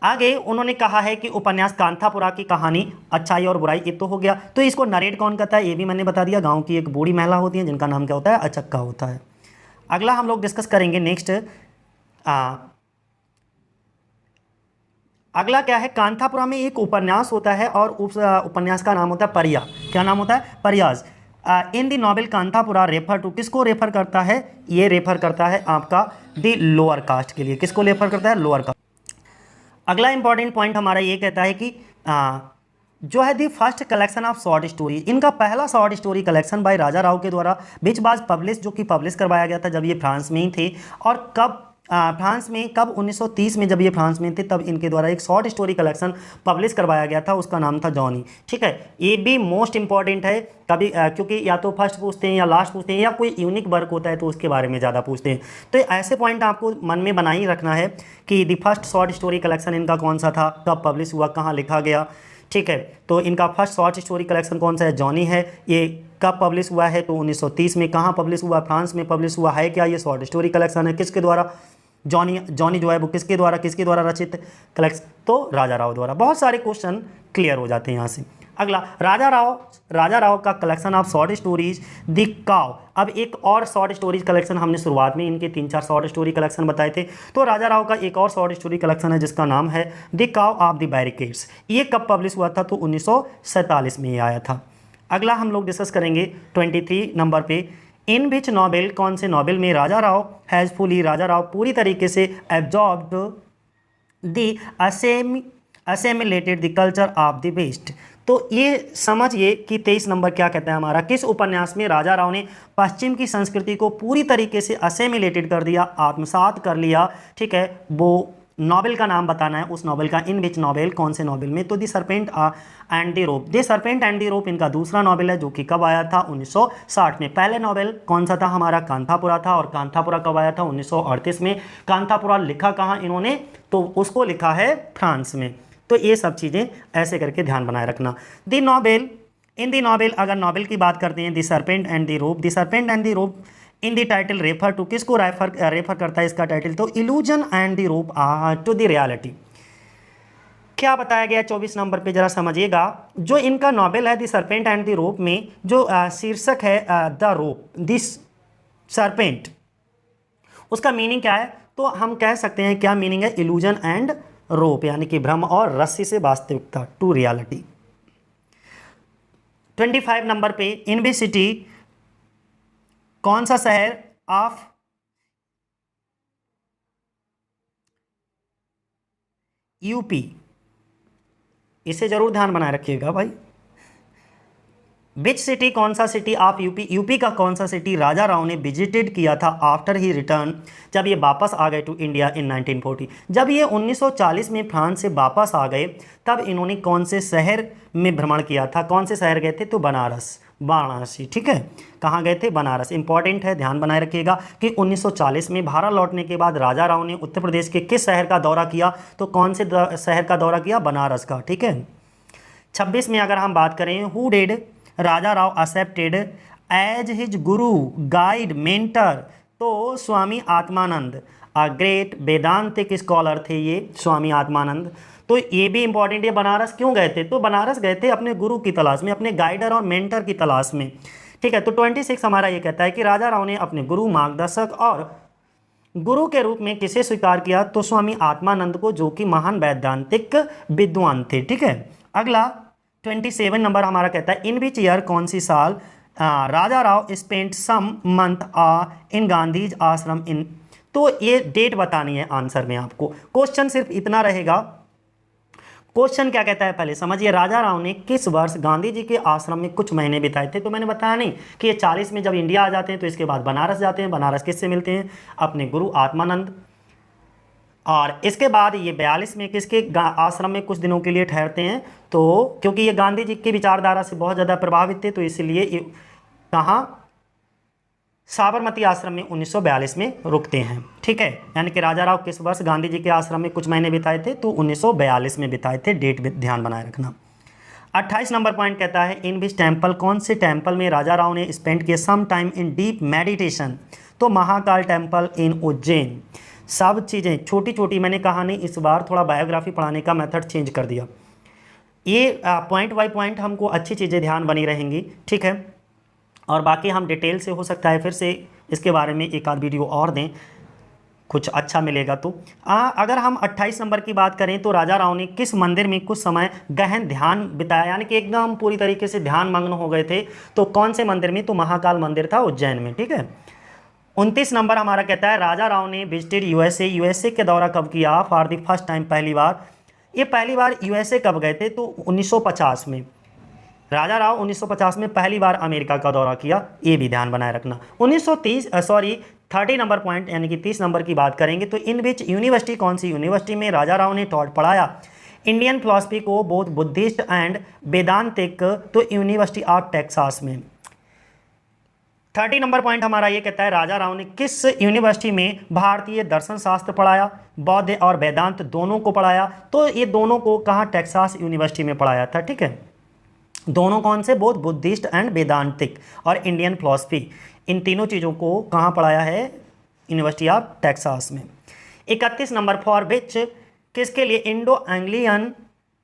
Speaker 1: आगे उन्होंने कहा है कि उपन्यास कांथापुरा की कहानी अच्छाई और बुराई, ये तो हो गया। तो इसको नरेट कौन करता है ये भी मैंने बता दिया। गांव की एक बूढ़ी महिला होती है जिनका नाम क्या होता है? अचक्का होता है। अगला हम लोग डिस्कस करेंगे नेक्स्ट, अगला क्या है? कांथापुरा में एक उपन्यास होता है और उस उपन्यास का नाम होता है परिया। क्या नाम होता है? Pariahs. In the novel Kanthapura refer to, किसको रेफर करता है? ये रेफर करता है आपका द लोअर कास्ट के लिए। किसको रेफर करता है? Lower caste. अगला इंपॉर्टेंट पॉइंट हमारा ये कहता है कि जो है the first collection of short story, इनका पहला short story collection bye Raja Rao के द्वारा विच वाज पब्लिश, जो कि पब्लिश करवाया गया था जब ये फ्रांस में ही थे। और कब फ्रांस में, कब? 1930 में जब ये फ्रांस में थे तब इनके द्वारा एक शॉर्ट स्टोरी कलेक्शन पब्लिश करवाया गया था, उसका नाम था जॉनी। ठीक है, ये भी मोस्ट इंपॉर्टेंट है कभी, क्योंकि या तो फर्स्ट पूछते हैं या लास्ट पूछते हैं या कोई यूनिक वर्क होता है तो उसके बारे में ज़्यादा पूछते हैं। तो ऐसे पॉइंट आपको मन में बना ही रखना है कि the first short story collection इनका कौन सा था, कब पब्लिश हुआ, कहाँ लिखा गया। ठीक है, तो इनका फर्स्ट शॉर्ट स्टोरी कलेक्शन कौन सा है? जॉनी है। ये कब पब्लिश हुआ है? तो 1930 में। कहाँ पब्लिश हुआ? फ्रांस में पब्लिश हुआ है। क्या ये शॉर्ट स्टोरी कलेक्शन है? किसके द्वारा? जॉनी जो है वो किसके द्वारा रचित कलेक्शन? तो राजा राव द्वारा। बहुत सारे क्वेश्चन क्लियर हो जाते हैं यहाँ से। अगला राजा राव का collection of short stories the काव। अब एक और शॉर्ट स्टोरीज कलेक्शन हमने शुरुआत में इनके 3-4 शॉर्ट स्टोरी कलेक्शन बताए थे, तो राजा राव का एक और शॉर्ट स्टोरी कलेक्शन है जिसका नाम है द काव ऑफ द बैरिकेड्स। ये कब पब्लिश हुआ था? तो 1947 में ये आया था। अगला हम लोग डिस्कस करेंगे 23 नंबर पे, इन विच नॉवेल, कौन से नॉवेल में राजा राव पूरी तरीके से absorbed the assimilated the culture of the west. तो ये समझिए कि 23 नंबर क्या कहता है हमारा, किस उपन्यास में राजा राव ने पश्चिम की संस्कृति को पूरी तरीके से असेमिलेटेड कर दिया, आत्मसात कर लिया, ठीक है। वो नॉवेल का नाम बताना है उस नॉवेल का, इन विच नॉवेल, कौन से नॉवेल में? तो the serpent and the rope. The serpent and the rope इनका दूसरा नॉवेल है जो कि कब आया था? 1960 में। पहले नॉवेल कौन सा था हमारा? कांथापुरा था, और कांथापुरा कब आया था? 1938 में। कांथापुरा लिखा कहाँ इन्होंने? तो उसको लिखा है फ्रांस में। तो ये सब चीज़ें ऐसे करके ध्यान बनाए रखना। The novel, in the novel, अगर नॉवेल की बात करते हैं, the serpent and the rope, the serpent and the rope in the title refer to, किसको रेफर करता है इसका टाइटल? तो illusion and the rope to the reality. क्या बताया गया 24 नंबर पे, जरा समझिएगा। जो इनका नॉवेल है दी सरपेंट एंड दी रोप में जो शीर्षक है द रोप, दिस सरपेंट, उसका मीनिंग क्या है? तो हम कह सकते हैं क्या मीनिंग है? इल्यूजन एंड रोप, यानी कि भ्रम और रस्सी से वास्तविकता, टू रियलिटी। 25 नंबर पे, इन विच सिटी, कौन सा शहर ऑफ यूपी, इसे जरूर ध्यान बनाए रखिएगा भाई। विच सिटी, कौन सा सिटी ऑफ यूपी, यूपी का कौन सा सिटी राजा राव ने विजिटेड किया था आफ्टर ही रिटर्न, जब ये वापस आ गए टू इंडिया इन 1940। जब ये 1940 में फ्रांस से वापस आ गए तब इन्होंने कौन से शहर में भ्रमण किया था? कौन से शहर गए थे? तो बनारस, वाराणसी, ठीक है। कहाँ गए थे? बनारस। इंपॉर्टेंट है, ध्यान बनाए रखिएगा कि 1940 में भारत लौटने के बाद राजा राव ने उत्तर प्रदेश के किस शहर का दौरा किया? तो कौन से शहर का दौरा किया? बनारस का, ठीक है। 26 में अगर हम बात करें, who did Raja Rao accepted as his guru, guide, mentor, तो स्वामी आत्मानंद, ग्रेट वेदांतिक स्कॉलर थे ये स्वामी आत्मानंद। तो ये भी इंपॉर्टेंट है। बनारस क्यों गए थे? तो बनारस गए थे अपने गुरु की तलाश में, अपने गाइडर और मेंटर की तलाश में, ठीक है। तो 26 हमारा ये कहता है कि राजा राव ने अपने गुरु, मार्गदर्शक और गुरु के रूप में किसे स्वीकार किया? तो स्वामी आत्मानंद को, जो कि महान वैदांतिक विद्वान थे, ठीक है। अगला 27 नंबर हमारा कहता है, इन विच ईयर, कौन सी साल Raja Rao spent some month in Gandhi's ashram in. तो ये डेट बतानी है आंसर में आपको। क्वेश्चन सिर्फ इतना रहेगा, क्वेश्चन क्या कहता है पहले समझिए। राजा राव ने किस वर्ष गांधी जी के आश्रम में कुछ महीने बिताए थे? तो मैंने बताया नहीं कि ये 40 में जब इंडिया आ जाते हैं तो इसके बाद बनारस जाते हैं। बनारस किससे मिलते हैं? अपने गुरु आत्मानंद। और इसके बाद ये 42 में किसके आश्रम में कुछ दिनों के लिए ठहरते हैं? तो क्योंकि ये गांधी जी की विचारधारा से बहुत ज़्यादा प्रभावित थे, तो इसलिए ये कहाँ? साबरमती आश्रम में 1942 में रुकते हैं, ठीक है। यानी कि राजा राव किस वर्ष गांधी जी के आश्रम में कुछ महीने बिताए थे? तो 1942 में बिताए थे। डेट ध्यान बनाए रखना। 28 नंबर पॉइंट कहता है, इन विच टेम्पल, कौन से टेम्पल में राजा राव ने स्पेंड किया some time in deep meditation? तो महाकाल टेम्पल इन उज्जैन। सब चीज़ें छोटी छोटी, मैंने कहा नहीं, इस बार थोड़ा बायोग्राफी पढ़ाने का मेथड चेंज कर दिया। ये पॉइंट बाय पॉइंट हमको अच्छी चीज़ें ध्यान बनी रहेंगी, ठीक है। और बाकी हम डिटेल से हो सकता है फिर से इसके बारे में एक आध वीडियो और दें, कुछ अच्छा मिलेगा। तो अगर हम 28 नंबर की बात करें तो राजा राव ने किस मंदिर में कुछ समय गहन ध्यान बिताया, यानी कि एकदम पूरी तरीके से ध्यान मग्न हो गए थे? तो कौन से मंदिर में? तो महाकाल मंदिर था उज्जैन में, ठीक है। 29 नंबर हमारा कहता है, राजा राव ने विजिटेड यूएसए, यूएसए के दौरा कब किया? फॉर द फर्स्ट टाइम, पहली बार। ये पहली बार यूएसए कब गए थे? तो 1950 में। राजा राव 1950 में पहली बार अमेरिका का दौरा किया, ये भी ध्यान बनाए रखना। 30 नंबर पॉइंट यानी कि 30 नंबर की बात करेंगे तो इन विच यूनिवर्सिटी, कौन सी यूनिवर्सिटी में राजा राव ने टॉट पढ़ाया इंडियन फिलॉसफी को, बोथ बुद्धिस्ट एंड वेदांतिक? तो यूनिवर्सिटी ऑफ टेक्सास में। 30 नंबर पॉइंट हमारा ये कहता है, राजा राव ने किस यूनिवर्सिटी में भारतीय दर्शन शास्त्र पढ़ाया? बौद्ध और वेदांत दोनों को पढ़ाया। तो ये दोनों को कहाँ? टेक्सास यूनिवर्सिटी में पढ़ाया था, ठीक है। दोनों कौन से? बोथ बुद्धिस्ट एंड वेदांतिक और इंडियन फिलॉसफी, इन तीनों चीज़ों को कहाँ पढ़ाया है? यूनिवर्सिटी ऑफ टेक्सास में। 31 नंबर, फॉर विच, किसके लिए Indo Anglian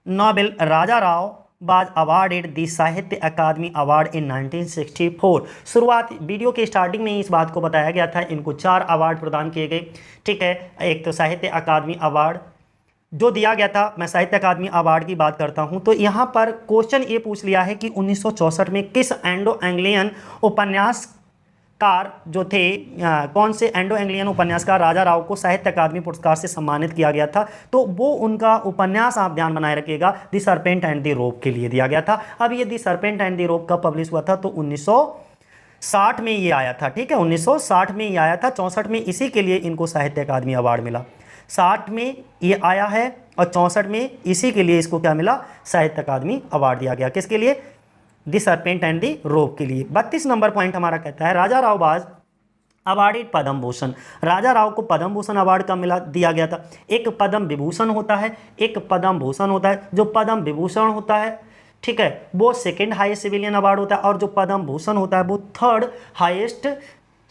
Speaker 1: novel Raja Rao was awarded the साहित्य अकादमी अवार्ड इन 1964। शुरुआत वीडियो के स्टार्टिंग में ही इस बात को बताया गया था, इनको 4 अवार्ड प्रदान किए गए। ठीक है, एक तो साहित्य अकादमी अवार्ड जो दिया गया था, मैं साहित्य अकादमी अवार्ड की बात करता हूं तो यहाँ पर क्वेश्चन ये पूछ लिया है कि 1964 में किस एंडो एंग्लियन उपन्यासकार जो थे, कौन से एंडो एंग्लियन उपन्यासकार राजा राव को साहित्य अकादमी पुरस्कार से सम्मानित किया गया था। तो वो उनका उपन्यास आप ध्यान बनाए रखिएगा, the serpent and the rope के लिए दिया गया था। अब ये the serpent and the rope कब पब्लिश हुआ था, तो 1960 में ये आया था। ठीक है, 1960 में ये आया था, 64 में इसी के लिए इनको साहित्य अकादमी अवार्ड मिला। 60 में ये आया है और 64 में इसी के लिए इसको क्या मिला, साहित्य अकादमी अवार्ड दिया गया। किसके लिए, the serpent and the rope के लिए। 32 नंबर पॉइंट हमारा कहता है राजा राव वाज अवार्डेड पद्म भूषण। राजा राव को पद्म भूषण अवार्ड कब मिला, दिया गया था। एक पद्म विभूषण होता है, एक पद्म भूषण होता है। जो पद्म विभूषण होता है, ठीक है, वो सेकेंड हाईएस्ट सिविलियन अवार्ड होता है और जो पद्म भूषण होता है वो थर्ड हाईएस्ट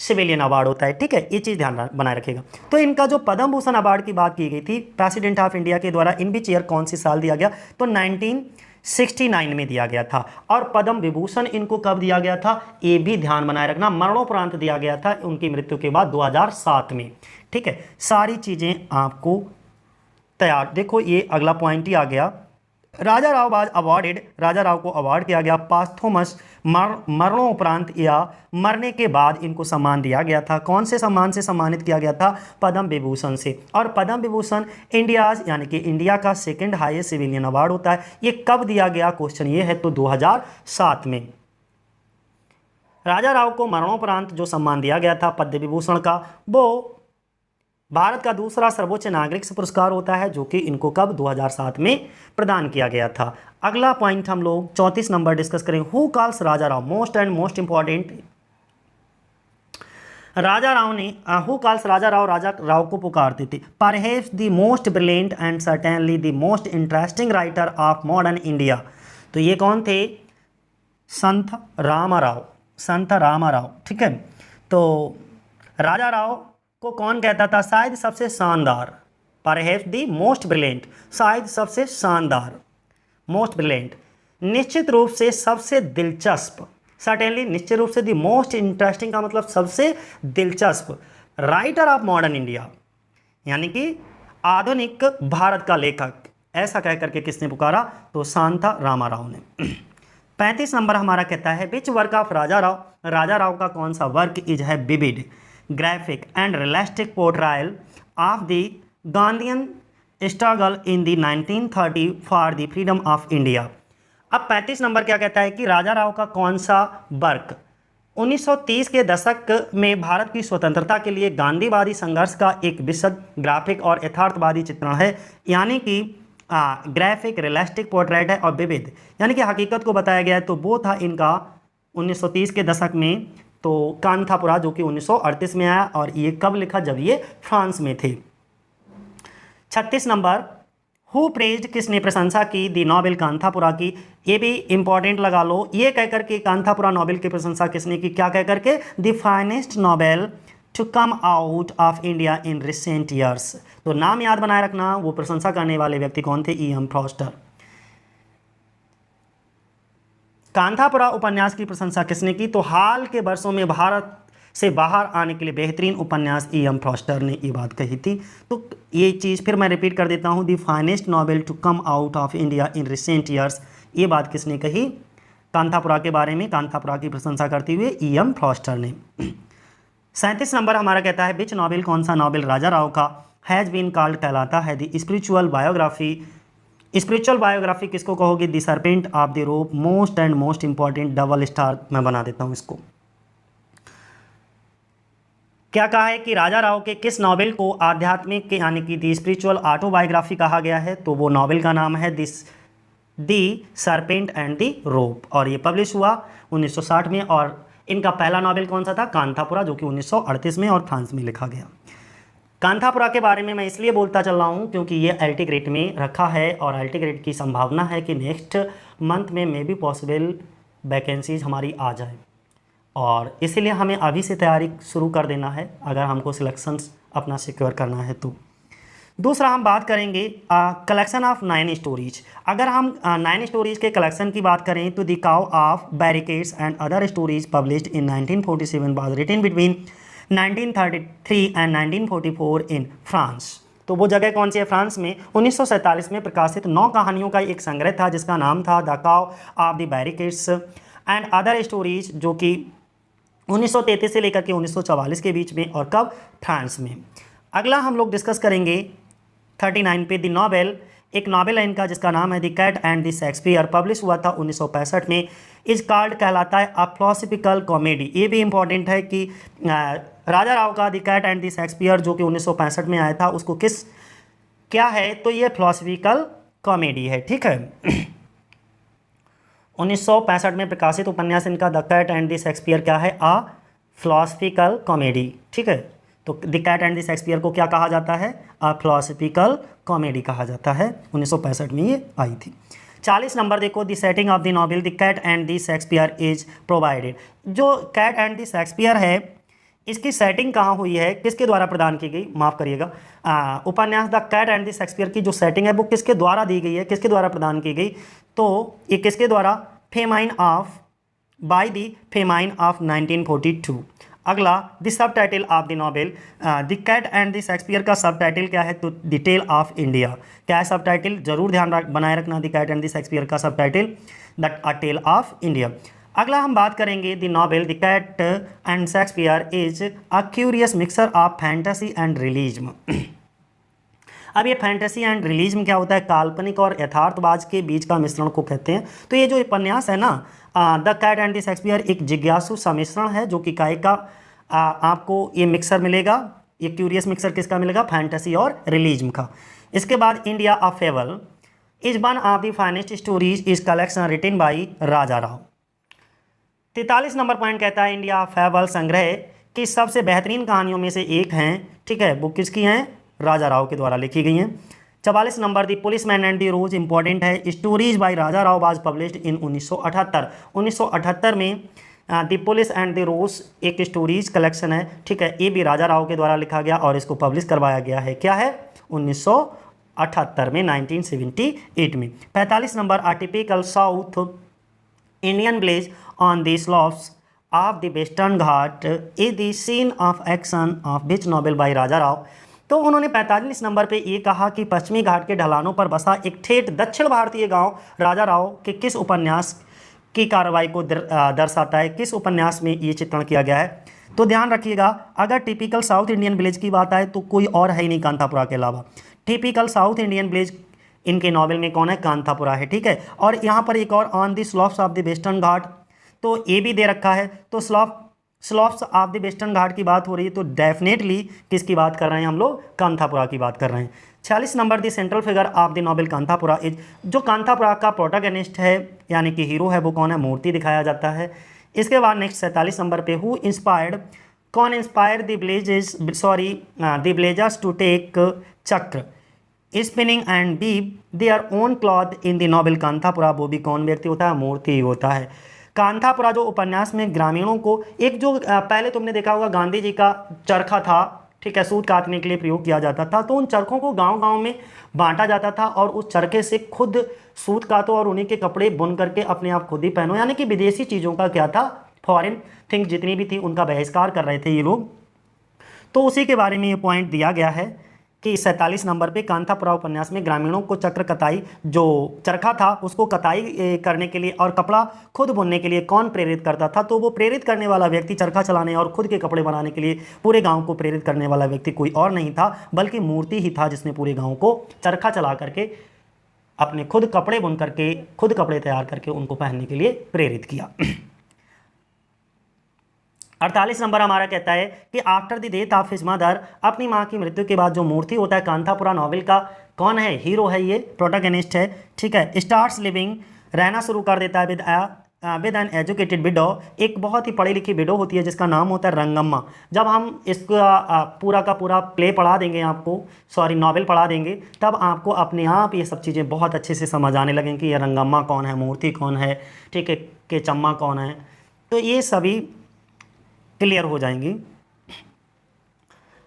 Speaker 1: सिविलियन अवार्ड होता है। ठीक है, ये चीज़ ध्यान बनाए रखेगा। तो इनका जो पद्म भूषण अवार्ड की बात की गई थी, प्रेसिडेंट ऑफ इंडिया के द्वारा इन विच ईयर कौन सी साल दिया गया, तो 1969 में दिया गया था। और पद्म विभूषण इनको कब दिया गया था, ये भी ध्यान बनाए रखना, मरणोपरांत दिया गया था उनकी मृत्यु के बाद 2007 में। ठीक है, सारी चीज़ें आपको तैयार। देखो ये अगला पॉइंट ही आ गया, राजा राव वाज अवार्डेड, राजा राव को अवार्ड किया गया पास्थोमस, मरणोपरांत या मरने के बाद इनको सम्मान दिया गया था। कौन से सम्मान से सम्मानित किया गया था, पद्म विभूषण से। और पद्म विभूषण इंडियाज यानी कि इंडिया का सेकंड हाईएस्ट सिविलियन अवार्ड होता है। ये कब दिया गया, क्वेश्चन ये है, तो 2007 में। राजा राव को मरणोपरांत जो सम्मान दिया गया था पद्म विभूषण का, वो भारत का दूसरा सर्वोच्च नागरिक पुरस्कार होता है, जो कि इनको कब 2007 में प्रदान किया गया था। अगला पॉइंट हम लोग 34 नंबर डिस्कस करें, who calls Raja Rao most and most important. Raja Rao ने हु कॉल्स राजा राव को पुकारते थे perhaps the most brilliant and certainly the most interesting writer of modern India. तो ये कौन थे, संत रामाराव, संत रामाराव। ठीक है, तो राजा राव को कौन कहता था, शायद सबसे शानदार, परहैप्स द मोस्ट ब्रिलियंट, शायद सबसे शानदार, मोस्ट ब्रिलियंट, निश्चित रूप से सबसे दिलचस्प, सर्टेनली निश्चित रूप से, द मोस्ट इंटरेस्टिंग का मतलब सबसे दिलचस्प, राइटर ऑफ मॉडर्न इंडिया यानी कि आधुनिक भारत का लेखक, ऐसा कह करके किसने पुकारा, तो शांता रामाराव ने। 35 नंबर हमारा कहता है which work of Raja Rao का कौन सा वर्क इज है vivid, graphic and realistic portrayal of the Gandhian struggle in the 1930 for the freedom of India. अब 35 नंबर क्या कहता है कि राजा राव का कौन सा वर्क 1930 के दशक में भारत की स्वतंत्रता के लिए गांधीवादी संघर्ष का एक विशद ग्राफिक और यथार्थवादी चित्रण है, यानी कि ग्राफिक रियलिस्टिक पोर्ट्रेट है और विविध यानी कि हकीकत को बताया गया है। तो वो था इनका 1930 के दशक में, तो कांथापुरा जो कि 1938 में आया, और ये कब लिखा, जब ये फ्रांस में थे। 36 नंबर हु प्रेज्ड, किसने प्रशंसा की दी नोबेल कांथापुरा की। ये भी इंपॉर्टेंट लगा लो, ये कह करके कांथापुरा नोबेल की प्रशंसा किसने की, क्या कह करके, the finest novel to come out of India in recent years. तो नाम याद बनाए रखना, वो प्रशंसा करने वाले व्यक्ति कौन थे, E.M. फॉस्टर। कांथापुरा उपन्यास की प्रशंसा किसने की, तो हाल के वर्षों में भारत से बाहर आने के लिए बेहतरीन उपन्यास E.M. फॉस्टर ने ये बात कही थी। तो ये चीज़ फिर मैं रिपीट कर देता हूँ, the finest novel to come out of India in recent years, ये बात किसने कही, कांथापुरा के बारे में, कांथापुरा की प्रशंसा करते हुए E.M. फॉस्टर ने। 37 नंबर हमारा कहता है विच नॉवेल, कौन सा नॉवेल राजा राव का हैज़ बीन कॉल्ड, कहलाता है the spiritual biography. Spiritual biography किसको कहोगे, the serpent of the rope, most and most important, double star मैं बना देता हूँ इसको। क्या कहा है कि राजा राव के किस नॉवेल को आध्यात्मिक यानी कि दी स्पिरिचुअल ऑटोबायोग्राफी कहा गया है, तो वो नॉवेल का नाम है दी सर्पेंट एंड दी रोप, और ये पब्लिश हुआ 1960 में। और इनका पहला नॉवेल कौन सा था, कांथापुरा, जो कि 1938 में और फ्रांस में लिखा गया। कांथापुरा के बारे में मैं इसलिए बोलता चल रहा हूँ क्योंकि ये एलटी ग्रेड में रखा है, और एलटी ग्रेड की संभावना है कि नेक्स्ट मंथ में मे बी पॉसिबल वैकेंसीज हमारी आ जाए, और इसीलिए हमें अभी से तैयारी शुरू कर देना है अगर हमको सिलेक्शंस अपना सिक्योर करना है। तो दूसरा हम बात करेंगे कलेक्शन ऑफ 9 स्टोरीज। अगर हम 9 स्टोरीज के कलेक्शन की बात करें तो the cow of barricades and other stories published in 1947 was written between 1933 and 1944 in France. तो वो जगह कौन सी है? फ्रांस में 1947 में प्रकाशित 9 कहानियों का एक संग्रह था जिसका नाम था the cow of the barricades and other stories, जो कि 1933 से लेकर के 1944 के बीच में, और कब? फ्रांस में। अगला हम लोग डिस्कस करेंगे 39 पे द नॉवेल, एक नॉवेल है इनका जिसका नाम है the cat and the Shakespeare, publish हुआ था 1965 में। इज कॉल्ड कहलाता है अ फिलोसॉफिकल कॉमेडी। ये भी इंपॉर्टेंट है कि राजा राव का the cat and the Shakespeare जो कि 1965 में आया था उसको किस क्या है? तो ये फिलोसॉफिकल कॉमेडी है, ठीक है। 1965 में प्रकाशित उपन्यास इनका the cat and the Shakespeare क्या है? अ फिलोसॉफिकल कॉमेडी, ठीक है। तो the cat and the Shakespeare को क्या कहा जाता है? अ फिलोसॉफिकल कॉमेडी कहा जाता है। 1965 में ये आई थी। 40 नंबर देखो, the setting of the novel the cat and the Shakespeare is provided. जो कैट एंड द शेक्सपियर है इसकी सेटिंग कहाँ हुई है, किसके द्वारा प्रदान की गई? माफ़ करिएगा, उपन्यास the cat and the Shakespeare की जो सेटिंग है वो किसके द्वारा दी गई है, किसके द्वारा प्रदान की गई? तो ये किसके द्वारा? Famine of by the famine of 1942। अगला the sub title of the novel the cat and the Shakespeare का सब टाइटल क्या है? तो द टेल ऑफ इंडिया। क्या है सब टाइटल? जरूर ध्यान बनाए रखना, the cat and the Shakespeare का sub title the a tale of India. अगला हम बात करेंगे the novel the cat and Shakespeare is a curious mixture of fantasy and realism. अब ये फैंटेसी एंड रियलिज्म क्या होता है? काल्पनिक और यथार्थवाद के बीच का मिश्रण को कहते हैं। तो ये जो उपन्यास है ना the cat and the Shakespeare, एक जिज्ञासु सम्मिश्रण है जो कि काय का आपको ये मिक्सर मिलेगा। ये क्यूरियस मिक्सर किसका मिलेगा? फैंटेसी और रियलिज्म का। इसके बाद India a fable is one of the finest stories is collection written by Raja Rao. 43 number point कहता है इंडिया फेबल संग्रह की सबसे बेहतरीन कहानियों में से एक हैं, ठीक है। वो किसकी हैं? राजा राव के द्वारा लिखी गई हैं। 44 number the policeman and the rose important है, stories by Raja Rao was published in 1978। 1978 में the police and the rose एक स्टोरीज कलेक्शन है, ठीक है। ये भी राजा राव के द्वारा लिखा गया और इसको पब्लिश करवाया गया है। क्या है? 1978 में, 1978 में। 45 number a typical south Indian village on the slopes of the western ghat is the scene of action of which novel by Raja Rao. तो उन्होंने 45 नंबर पे ये कहा कि पश्चिमी घाट के ढलानों पर बसा एक ठेठ दक्षिण भारतीय गांव राजा राव के किस उपन्यास की कार्रवाई को दर्शाता है, किस उपन्यास में ये चित्रण किया गया है? तो ध्यान रखिएगा, अगर टिपिकल साउथ इंडियन विलेज की बात आए तो कोई और है ही नहीं कांतापुरा के अलावा। टिपिकल साउथ इंडियन विलेज इनके नॉवेल में कौन है? कांतापुरा है, ठीक है। और यहाँ पर एक और on the slopes of the western ghat, तो ये भी दे रखा है। तो slopes of the western ghat की बात हो रही है तो डेफिनेटली किसकी बात कर रहे हैं हम लोग? कांतापुरा की बात कर रहे हैं। 46 number the central figure of the novel Kanthapura is, जो कांतापुरा का प्रोटैगनिस्ट है यानी कि हीरो है वो कौन है? मूर्ति दिखाया जाता है। इसके बाद नेक्स्ट 47 नंबर पे हु इंस्पायर्ड, कौन inspire the villagers to take chakra spinning and weave their own cloth in the novel Kanthapura? वो भी कौन व्यक्ति होता है? मूर्ति होता है। कांतापुरा जो उपन्यास में ग्रामीणों को एक जो पहले तुमने देखा होगा गांधी जी का चरखा था, ठीक है, सूत काटने के लिए प्रयोग किया जाता था। तो उन चरखों को गांव-गांव में बांटा जाता था और उस चरखे से खुद सूत काटो और उन्हीं के कपड़े बुन करके अपने आप खुद ही पहनो, यानी कि विदेशी चीज़ों का क्या था? फॉरेन थिंग्स जितनी भी थी उनका बहिष्कार कर रहे थे ये लोग। तो उसी के बारे में ये पॉइंट दिया गया है कि 47 नंबर पे कांतापुरा उपन्यास में ग्रामीणों को चक्र कताई, जो चरखा था उसको कताई करने के लिए और कपड़ा खुद बुनने के लिए कौन प्रेरित करता था? तो वो प्रेरित करने वाला व्यक्ति, चरखा चलाने और खुद के कपड़े बनाने के लिए पूरे गांव को प्रेरित करने वाला व्यक्ति कोई और नहीं था बल्कि मूर्ति ही था, जिसने पूरे गाँव को चरखा चला करके अपने खुद कपड़े बुन करके, खुद कपड़े तैयार करके उनको पहनने के लिए प्रेरित किया। 48 नंबर हमारा कहता है कि after the death of his mother, अपनी माँ की मृत्यु के बाद जो मूर्ति होता है कांतापुरा नॉवेल का कौन है? हीरो है, ये प्रोटैगनिस्ट है, ठीक है। स्टार्ट्स लिविंग, रहना शुरू कर देता है विद एन एजुकेटेड विडो, एक बहुत ही पढ़ी लिखी विडो होती है जिसका नाम होता है रंगम्मा। जब हम इसका पूरा का पूरा प्ले पढ़ा देंगे आपको, नॉवेल पढ़ा देंगे, तब आपको अपने आप ये सब चीज़ें बहुत अच्छे से समझ आने लगेंगी कि ये रंगम्मा कौन है, मूर्ति कौन है, ठीक है, के चम्मा कौन है, तो ये सभी क्लियर हो जाएंगी।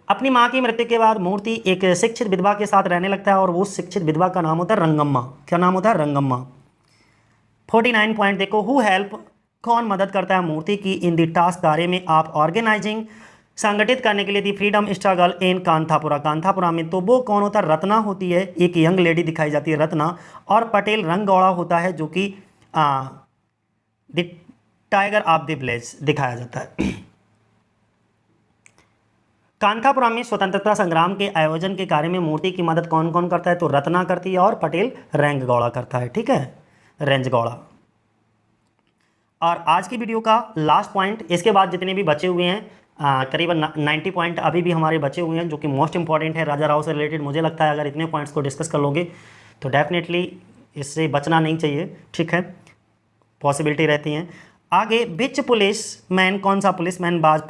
Speaker 1: अपनी माँ की मृत्यु के बाद मूर्ति एक शिक्षित विधवा के साथ रहने लगता है और वो शिक्षित विधवा का नाम होता है रंगम्मा। क्या नाम होता है? रंगम्मा। 49 पॉइंट देखो, हु हेल्प, कौन मदद करता है मूर्ति की इन द टास्क, कार्य में आप ऑर्गेनाइजिंग, संगठित करने के लिए the freedom struggle in Kanthapura. Kanthapura में तो वो कौन होता है? रत्ना होती है, एक यंग लेडी दिखाई जाती है रत्ना, और पटेल रंगगौड़ा होता है जो कि the tiger of the village दिखाया जाता है। कानखापुरा में स्वतंत्रता संग्राम के आयोजन के कार्य में मूर्ति की मदद कौन कौन करता है? तो रत्ना करती है और पटेल रेंगगौड़ा करता है। ठीक है, रेंजगौड़ा। और आज की वीडियो का लास्ट पॉइंट, इसके बाद जितने भी बचे हुए हैं करीबन 90 पॉइंट अभी भी हमारे बचे हुए हैं जो कि मोस्ट इंपॉर्टेंट है राजा राव से रिलेटेड। मुझे लगता है अगर इतने पॉइंट्स को डिस्कस कर लोगे तो डेफिनेटली इससे बचना नहीं चाहिए। ठीक है, पॉसिबिलिटी रहती हैं। आगे, विच पुलिस मैन, कौन सा पुलिस मैन बाज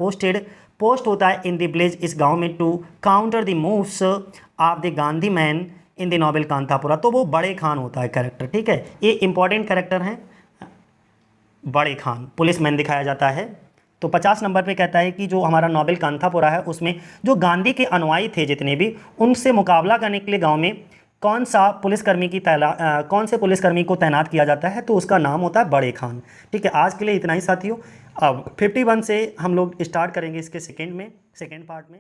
Speaker 1: पोस्ट होता है इन द विलेज, इस गांव में, to counter the moves of the Gandhi man in the novel Kanthapura. तो वो बड़े खान होता है कैरेक्टर। ठीक है, ये इंपॉर्टेंट कैरेक्टर हैं, बड़े खान पुलिस मैन दिखाया जाता है। तो 50 नंबर पे कहता है कि जो हमारा नोबेल कांतापुरा है उसमें जो गांधी के अनुयायी थे जितने भी, उनसे मुकाबला करने के लिए गाँव में कौन से पुलिसकर्मी को तैनात किया जाता है? तो उसका नाम होता है बड़े खान। ठीक है, आज के लिए इतना ही साथियों। अब 51 से हम लोग स्टार्ट करेंगे इसके सेकेंड पार्ट में।